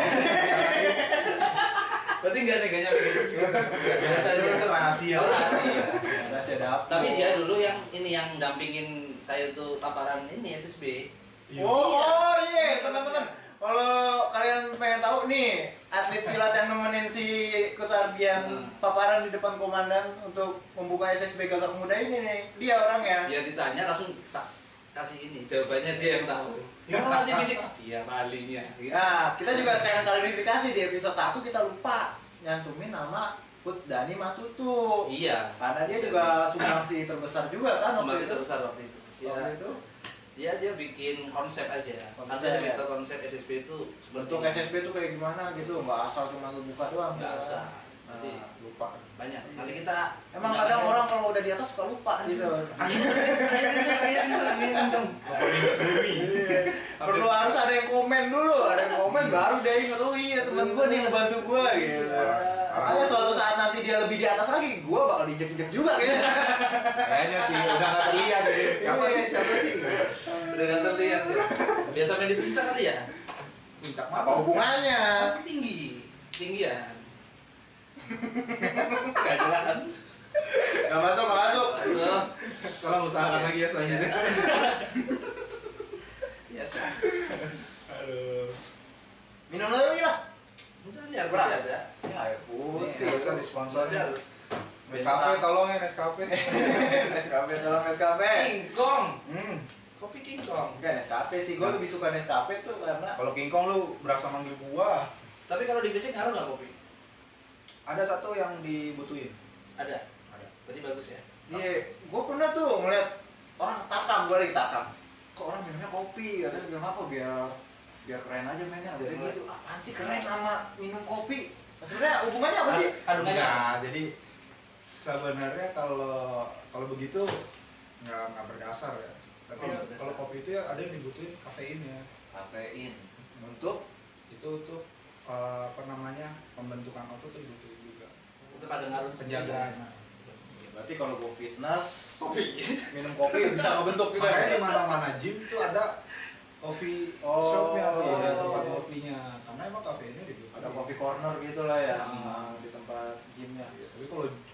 Berarti enggak neganya begitu sih. Biasa aja. Itu rahasia. Rahasia dapur. Tapi dia dulu yang ini yang dampingin saya tuh paparan ini SSB. Oh iya, teman-teman. Kalau kalian pengen tahu nih, atlet silat yang nemenin si Kusardian paparan di depan komandan untuk membuka SSB Gagak Muda ini nih, dia orangnya. Dia ditanya langsung tak kasih ini, jawabannya dia yang tahu. Dia nanti fisik, dia palingnya. Nah, kita juga sekalian klarifikasi di episode 1 kita lupa nyantumin nama Put Dani Matutu. Iya. Karena dia juga sumbangsi terbesar juga kan Sumbangsi terbesar waktu itu. Waktu itu. Dia bikin konsep aja. Konsep. Ada bikin konsep SSB itu Bentuk SSB itu kayak gimana gitu, nggak asal cuma lu buka doang. nggak usah. Nah, Nanti Lupa. banyak. Nanti kita emang kadang orang kalau udah di atas suka lupa gitu. angin kenceng. Perlu harus ada yang komen dulu, baru dia inget, oh iya temen gue nih ngebantu gue gitu. Makanya suatu saat nanti dia lebih di atas lagi, gue bakal diinjek-injek juga kayaknya. Kayaknya sih udah nggak terlihat jadi. Siapa sih? Udah nggak terlihat ya. Biasa main di puncak kali ya. Puncak Apa hubungannya? Tapi tinggian. Gak jelas. Gak masuk. Masuk. Tolong usahakan lagi ya selanjutnya. Biasa. Aduh. Minum lagi lah. Udah lihat Berapa? ada. Ya air Ini putih. harusnya disponsori. Harus. Nescafe tolong ya Nescafe. Nescafe, tolong Nescafe. King Kong. Kopi King Kong. Enggak Nescafe sih, gue lebih suka Nescafe tuh karena Kalau King Kong lu berasa manggil gua. Tapi kalau di fisik ngaruh nggak kopi? Ada satu yang dibutuhin. Ada. Tadi bagus ya. iya, gue pernah tuh ngeliat orang takam, gue lagi takam. Kok orang minumnya kopi, katanya bilang apa biar keren aja mainnya. Udah gitu, apaan sih keren sama minum kopi? Sebenarnya hubungannya apa sih? Kandungannya. Enggak, jadi sebenarnya kalau begitu nggak berdasar ya. Tapi Oh, ya, berdasar. kalau kopi itu ya ada yang dibutuhin kafeinnya. Kafein untuk Itu untuk apa namanya pembentukan otot tuh dibutuhin juga. Untuk ada ngaruh Penjagaan. ya, berarti kalau gue fitness, minum kopi bisa ngebentuk juga. Makanya ya? di mana-mana gym itu ada coffee Oh. shopnya tuh, ada tempat kopinya. Karena emang kafeinnya dibutuhin. Ada coffee corner gitu lah ya, Hmm. di tempat gymnya. Tapi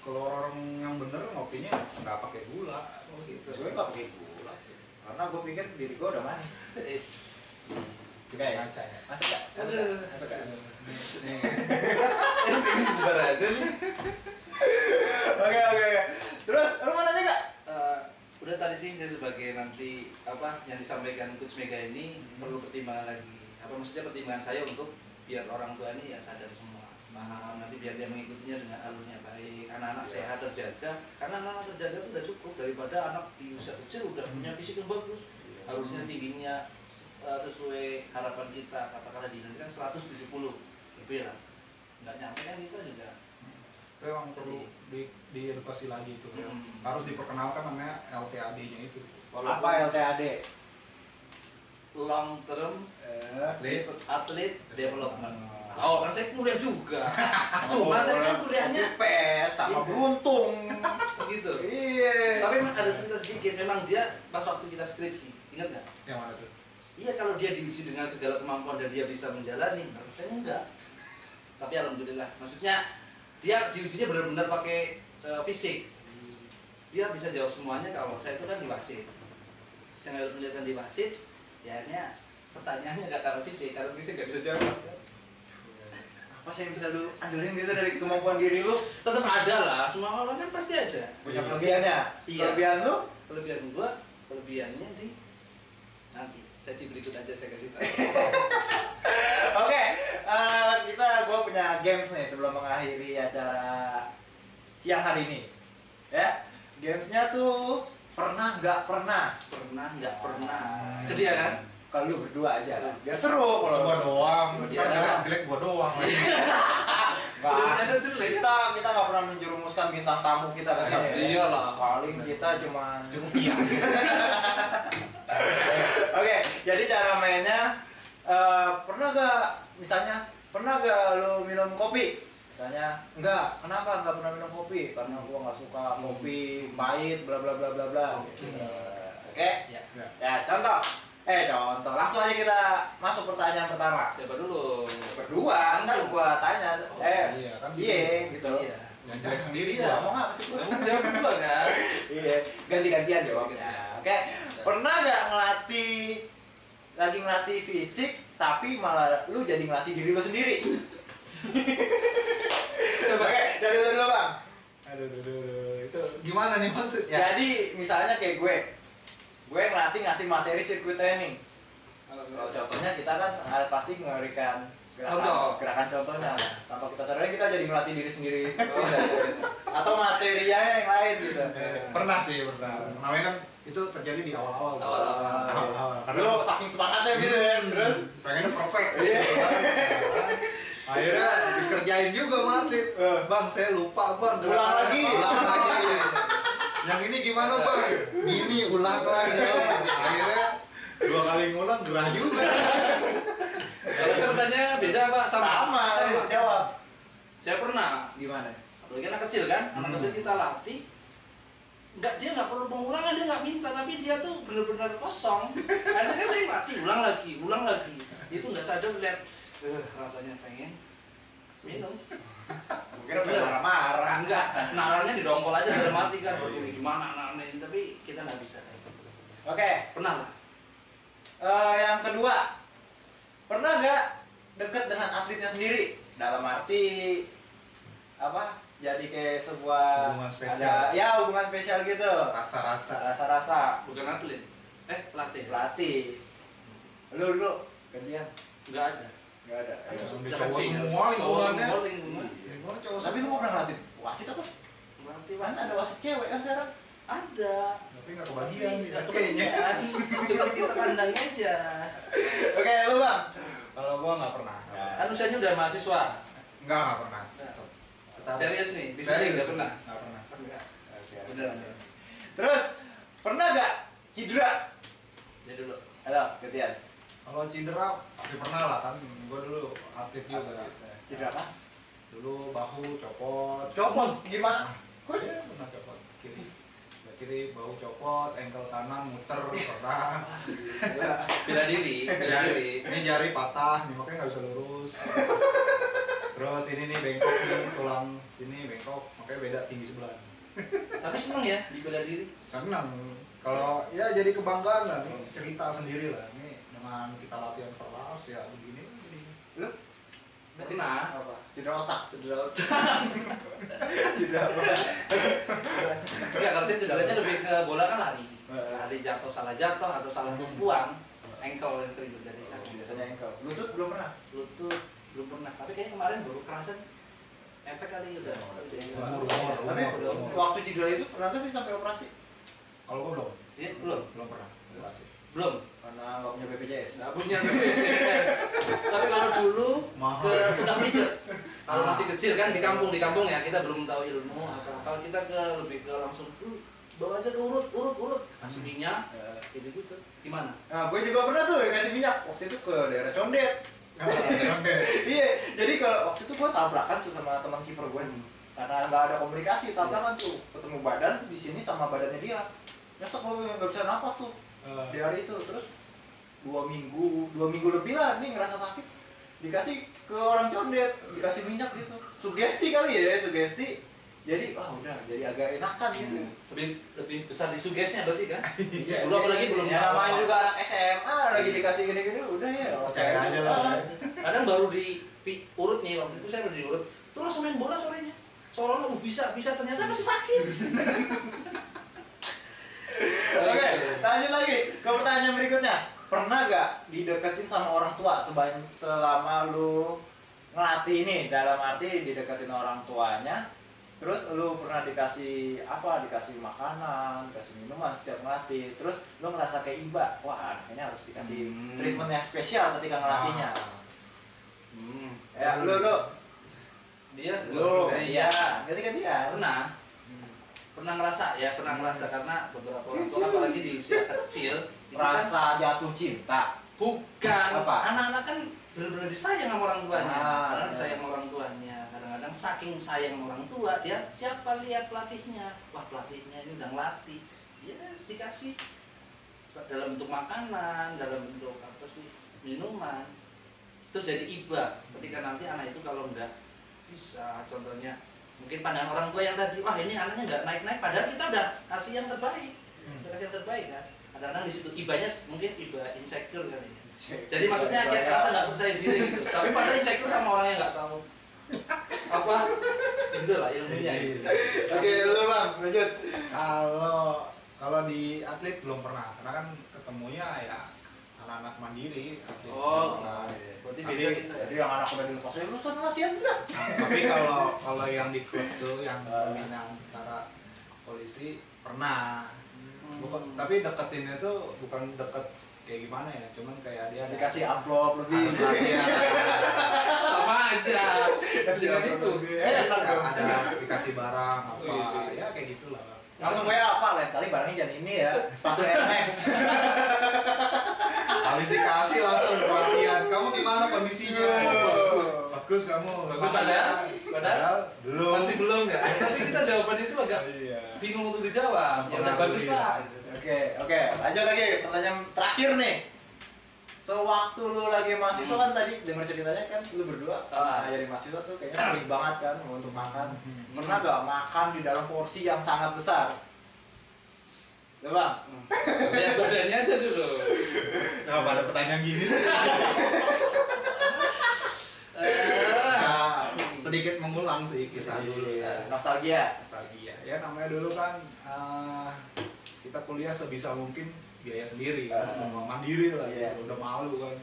kalau orang yang bener ngopinya nggak pakai gula. Oh gitu. Gue nggak pakai gula sih, karena gue gue pikir diri gue udah manis. Is. Enggak ya? Ngaca ya. Masuk gak? Masuk gak? Ini pengen bubar aja nih. Oke. Terus, lu mau nanya gak? Udah tadi sih saya sebagai nanti apa yang disampaikan Coach Mega ini perlu pertimbangan lagi. Apa maksudnya pertimbangan saya untuk biar orang tua ini ya sadar semua, paham, nanti biar dia mengikutinya dengan alurnya baik, anak-anak sehat terjaga. Karena anak-anak terjaga itu udah cukup daripada anak di usia kecil udah punya fisik yang bagus. Harusnya tingginya sesuai harapan kita, katakanlah di Indonesia kan 170 lebih lah. Nggak nyampe kan kita juga. Itu yang perlu diedukasi lagi itu ya. Harus diperkenalkan namanya LTAD-nya itu. Apa LTAD? Long term atlet development. Oh. Oh, kan saya kuliah juga. Cuma saya kan kuliahnya PES sama beruntung. gitu. Iya. Tapi memang ada cerita sedikit. Memang dia pas waktu kita skripsi, ingat nggak? Yang mana tuh? Iya, kalau dia diuji dengan segala kemampuan dan dia bisa menjalani, menurut saya enggak. Tapi alhamdulillah, maksudnya dia diujinya benar-benar pakai fisik. Dia bisa jawab semuanya. Kalau saya itu kan di wasit. Saya nggak melihatkan di wasit, ya akhirnya pertanyaannya nggak karena fisik nggak bisa jawab. Apa sih yang bisa lu andelin gitu dari kemampuan diri lu? Tetap ada lah, semua orang kan pasti ada. Punya kelebihannya. Iya. Kelebihan lu? Kelebihan gua, kelebihannya di nanti sesi berikut aja saya kasih tahu. Oke, gua punya games nih sebelum mengakhiri acara siang hari ini. Ya, gamesnya tuh pernah nggak pernah. Pernah nggak pernah. Ke dia kan? Kalau lu berdua aja, biar seru kalau Gua doang, Dia kan doang. jelek gua doang. Udah biasa jelek. kita nggak pernah menjerumuskan bintang tamu kita ke sini. ya. Iyalah. Paling kita cuma iya. Oke, jadi cara mainnya pernah gak lu minum kopi? Misalnya, enggak. Kenapa enggak pernah minum kopi? Karena gua nggak suka kopi pahit, bla bla bla bla bla. Oke? Ya. Ya, contoh. Langsung aja kita masuk pertanyaan pertama. Siapa dulu? Berdua, ntar gua tanya. Iya, kan gitu. Iya. Yang jelek sendiri Iya. gua. Ngomong apa sih gua? Kamu jawab berdua kan? Iya, ganti-gantian jawabnya. Oke. Pernah nggak lagi ngelatih fisik, tapi malah lu jadi ngelatih diri lu sendiri? Oke, dari lu dulu bang. Aduh, itu gimana nih maksudnya? Jadi misalnya kayak gue ngelatih ngasih materi sirkuit training. Kalau contohnya kita kan pasti memberikan gerakan contohnya. Tanpa kita sadari kita jadi ngelatih diri sendiri. Atau materinya yang lain gitu. Pernah sih, pernah. Namanya kan itu terjadi di awal-awal. Awal-awal. Karena Lu saking semangatnya gitu ya, terus pengennya perfect. Iya. Akhirnya dikerjain juga mati. Bang, saya lupa bang. Ulang lagi. Ulang lagi. Yang ini gimana bang? Gini, ulang lagi. Akhirnya 2 kali ngulang gerah juga. Kalau saya bertanya beda apa? sama. Jawab. Saya pernah. Gimana? Apalagi anak kecil kan? Anak kecil kita latih. Dia nggak perlu pengulangan, dia nggak minta, tapi dia tuh benar-benar kosong. Akhirnya kan saya latih, ulang lagi. Itu nggak sadar lihat, rasanya pengen minum. Kira pengen marah-marah. Enggak, nararnya didongkol aja dalam hati kan. Waduh ini gimana anaknya, tapi kita nggak bisa kayak gitu. Oke, Pernah lah. yang kedua, pernah nggak deket dengan atletnya sendiri? Dalam arti apa? Jadi kayak sebuah Hubungan spesial. hubungan spesial gitu. Rasa-rasa. Rasa-rasa. Bukan atlet. Pelatih. Pelatih. Lu gantian? Nggak ada. Nggak ada. Langsung di Udah cowok kecil. semua lingkungannya. Cowok lingkungan. Lingkungan cowok Tapi lu semua. nggak pernah ngelatih wasit apa? Pelatih Kan ada wasit cewek kan sekarang? Ada. Tapi nggak kebagian nih. Nggak Kayaknya. kebagian. Cuma kita pandangnya aja. Oke, lu bang. Kalau gua nggak pernah. Kan usianya udah mahasiswa. Nggak pernah. Serius nih, di sini nggak pernah. Nggak pernah. Enggak. Oke. Bener. Terus pernah nggak cedera? Ya dulu. Halo, gantian. Kalau cedera pasti pernah lah kan. Gua dulu atlet juga. Cedera apa? Dulu bahu copot. Copot gimana? Kok ya pernah copot kiri. Sebelah kiri bahu copot, ankle kanan muter pernah. Bela diri. Ini jari patah, nih makanya nggak bisa lurus. Terus ini nih bengkok nih, tulang ini bengkok, makanya beda tinggi sebelah. Tapi seneng ya di bela diri. Senang. Kalau ya jadi kebanggaan lah nih, cerita sendiri lah nih dengan kita latihan keras ya begini. Lu Pernah. apa? Cedera otak. Cedera otak. Cedera apa? Enggak, kalau saya cederanya lebih ke bola kan lari. Lari jatuh, salah jatuh atau salah tumpuan, ankle yang sering terjadi kan. Biasanya engkau. Lutut belum pernah. Lutut belum pernah, tapi kayaknya kemarin baru kerasan efek kali udah. Tapi waktu cedera itu pernah nggak sih sampai operasi? Kalau gua belum, Iya, belum. belum pernah operasi. Belum. Karena nggak punya BPJS. Nggak punya BPJS. Tapi kalau dulu Mahal. ke tukang pijet. Kalau masih kecil kan di kampung ya kita belum tahu ilmu atau kalau kita ke lebih ke langsung bawa aja ke urut kasih minyak gitu gimana? Nah, gue juga pernah tuh kasih minyak waktu itu ke daerah Condet. Iya, jadi kalau waktu itu gue tabrakan tuh sama teman kiper gue. Karena nggak ada komunikasi, tabrakan tuh ketemu badan di sini sama badannya dia. Nyesek gue nggak bisa napas tuh di hari itu. Terus 2 minggu lebih lah nih ngerasa sakit. Dikasih ke orang Condet, dikasih minyak gitu. Sugesti kali ya, sugesti. Jadi udah jadi agak enakan gitu. Lebih besar di sugesnya berarti kan? Iya, Dulu apalagi belum ya, tahu namanya apa-apa. juga anak SMA lagi dikasih gini-gini udah ya Percaya aja lah. Kadang baru di urut nih, waktu itu saya baru di urut tuh langsung main bola sorenya seolah-olah bisa ternyata masih sakit. Oke, lanjut lagi ke pertanyaan berikutnya. Pernah gak dideketin sama orang tua selama lu ngelatih ini, dalam arti dideketin orang tuanya, terus lu pernah dikasih makanan, dikasih minuman setiap ngelatih, terus lu ngerasa kayak iba, wah anaknya harus dikasih treatment yang spesial ketika ngelatihnya. Ya, lu Dia iya, ganti-gantian. pernah ngerasa karena beberapa orang tua apalagi di usia kecil itu kan Rasa jatuh cinta. bukan Apa? anak-anak kan benar-benar disayang sama orang tuanya, karena benar. disayang sama orang tuanya. Kadang-kadang saking sayang sama orang tua, dia siapa lihat pelatihnya, wah pelatihnya ini udah ngelatih, dia dikasih dalam bentuk makanan, dalam bentuk minuman, terus jadi iba ketika nanti anak itu kalau nggak bisa, contohnya mungkin pandangan orang tua yang tadi, wah ini anaknya nggak naik-naik, padahal kita udah kasih yang terbaik, kan. Kadang-kadang di situ ibanya mungkin iba insecure kali ya. Jadi maksudnya kayak merasa nggak percaya diri gitu, tapi masa insecure sama orang yang nggak tahu apa itu lah ilmunya gitu. Oke, lu Bang, lanjut. Kalau di atlet belum pernah, karena kan ketemunya ya anak-anak mandiri. Atlet. Berarti Tapi- beda kita. Jadi yang anak udah di lepas, lu sana latihan tidak? Tapi kalau yang di klub tuh yang pembinaan antara polisi pernah. Bukan, tapi deketinnya tuh bukan deket kayak gimana ya, cuman kayak dia ada Dikasih amplop lebih. Sama aja dengan itu. Enak dong. ada dikasih barang apa ya kayak gitulah. Langsung WA apa? Lain kali barangnya jangan ini ya, pakai Air Max. Habis dikasih langsung perhatian. Kamu gimana kondisinya? Bagus kamu. Padahal belum. masih belum ya. Tapi kita jawaban itu agak Iya. bingung untuk dijawab. Ya udah bagus lah. Oke, lanjut lagi pertanyaan terakhir nih. Sewaktu lu lagi mahasiswa kan tadi denger ceritanya kan lu berdua jadi mahasiswa tuh kayaknya sulit banget kan untuk makan. Pernah gak makan di dalam porsi yang sangat besar? Tuh Bang. Lihat badannya aja dulu. Kenapa ada pertanyaan gini sih? Nah, sedikit mengulang sih kisah dulu ya. Nostalgia. Nostalgia. Ya namanya dulu kan kita kuliah sebisa mungkin biaya sendiri kan, semua mandiri lah Iya. gitu. Udah malu kan.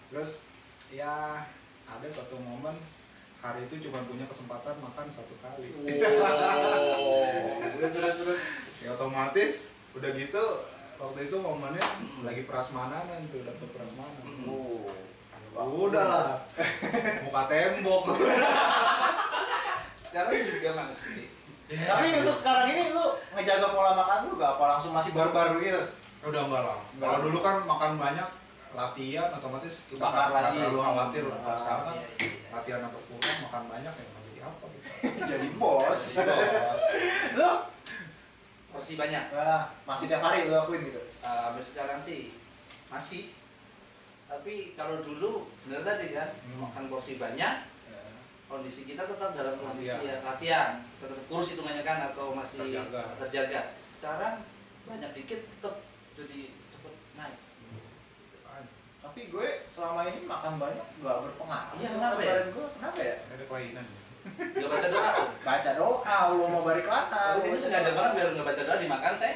Terus ya ada satu momen hari itu cuma punya kesempatan makan 1 kali. Terus. Ya otomatis udah gitu waktu itu momennya lagi prasmanan tuh, dapet prasmanan. Udah lah. Muka tembok. Sekarang juga masih. Tapi untuk sekarang ini lu ngejaga pola makan lu gak apa langsung masih barbar gitu? Udah enggak lah. Kalau dulu kan makan banyak latihan otomatis kita Bakar nggak lagi. terlalu khawatir lah. Kalau sekarang kan Iya. latihan sampai kurang makan banyak ya mau jadi apa gitu. Jadi bos. Bos. Lu Porsi banyak. masih tiap hari lu lakuin gitu? Sampai sekarang sih masih. Tapi kalau dulu bener tadi kan makan porsi banyak, kondisi kita tetap dalam kondisi Latihan. latihan, tetap kurus hitungannya kan atau masih Terjaga. terjaga. Sekarang banyak dikit tetap jadi cepet naik. Tapi gue selama ini makan banyak nggak berpengaruh. Iya, sama kenapa ya? badan gue. Kenapa ya? Ada kelainan. Gak baca doa tuh. Baca doa, lu mau balik lana. Ini sengaja banget biar nggak baca doa dimakan saya.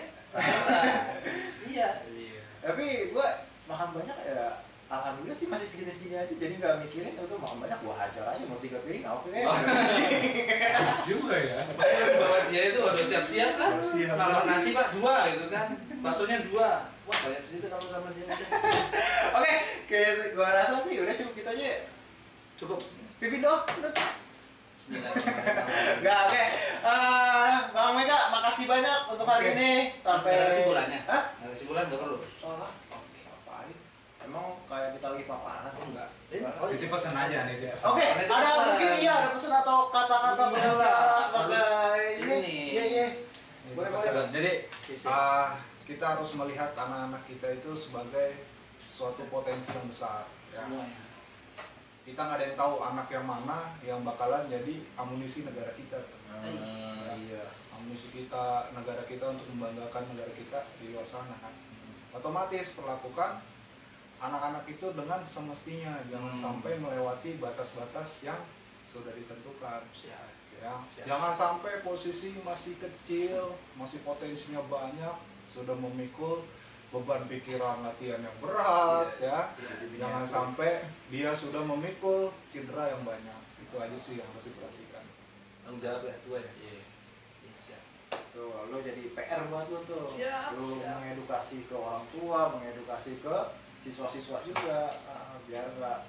Iya. Iya. Tapi gue makan banyak ya. Alhamdulillah sih masih segini-segini aja, jadi nggak mikirin udah makan banyak gua hajar aja mau 3 piring oke. Juga ya. Bawa dia itu udah siap-siap kan. Siap. Kalau nasi Pak 2 gitu kan. Baksonya 2. Wah, banyak segitu kalau sama dia. Oke, kayak gua rasa sih udah cukup gitu aja. Cukup. Pipin dong, udah. Bismillahirrahmanirrahim. Nggak, oke. Bang Mega, makasih banyak untuk hari Oke. ini. Sampai Ada kesimpulannya? Hah? Ada kesimpulan nggak perlu? Salah. Oke, ngapain? Emang kayak kita lagi paparan tuh enggak? Oh, Titip pesan aja nih, titip pesan. Oke, Ada ada pesan. mungkin iya ada pesan atau kata-kata Iyalah, pengantar sebagai harus ini. ini. Iya, iya. Ini Boleh, pesan. boleh. Jadi Kisi. kita harus melihat anak-anak kita itu sebagai suatu potensi yang besar. Ya. Semuanya. Kita nggak ada yang tahu anak yang mana yang bakalan jadi amunisi negara kita. Iya. Amunisi kita, negara kita untuk membanggakan negara kita di luar sana kan. Otomatis perlakukan anak-anak itu dengan semestinya, jangan sampai melewati batas-batas yang sudah ditentukan. Siap. Ya, Siap. jangan sampai posisi masih kecil, masih potensinya banyak, sudah memikul beban pikiran latihan yang berat, ya. Jangan sampai dia sudah memikul cedera yang banyak. Itu aja sih yang harus diperhatikan. Tanggung jawab ya, 2 ya. Iya. Iya, siap. Tuh, lo jadi PR buat lo tuh. Siap, Lo siap. mengedukasi ke orang tua, mengedukasi ke siswa-siswa juga, biar nggak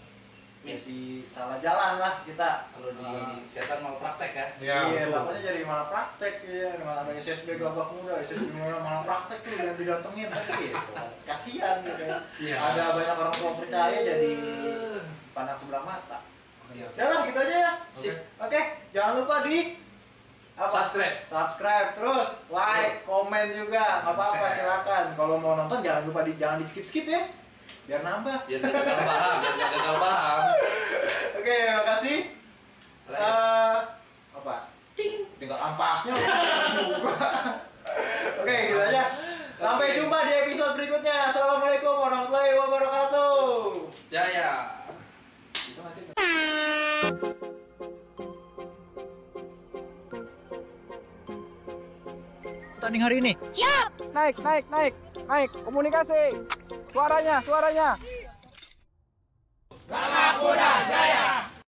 jadi salah jalan lah kita. Kalau di kesehatan mau praktek ya. Iya, takutnya jadi malah praktek ya, malah ada SSB gabak muda, SSB malah praktek tuh yang didatengin tadi gitu. Kasihan gitu ya. Siap. Ada banyak orang tua percaya jadi pandang sebelah mata. Iya. Ya lah, gitu aja ya. Oke. Oke, jangan lupa di subscribe terus, like, komen juga, nggak apa-apa, Share. silakan. Kalau mau nonton jangan lupa jangan di skip ya, biar nambah. Biar nggak gagal paham, biar nggak gagal paham. Oke, makasih. Terakhir. Apa? Tinggal ampasnya. Oke, gitu aja. Sampai jumpa di episode berikutnya. Assalamualaikum warahmatullahi wabarakatuh. Jaya. Itu masih. Tanding hari ini. Naik, naik, naik, naik. Komunikasi. Suaranya. Gagak Muda Jaya!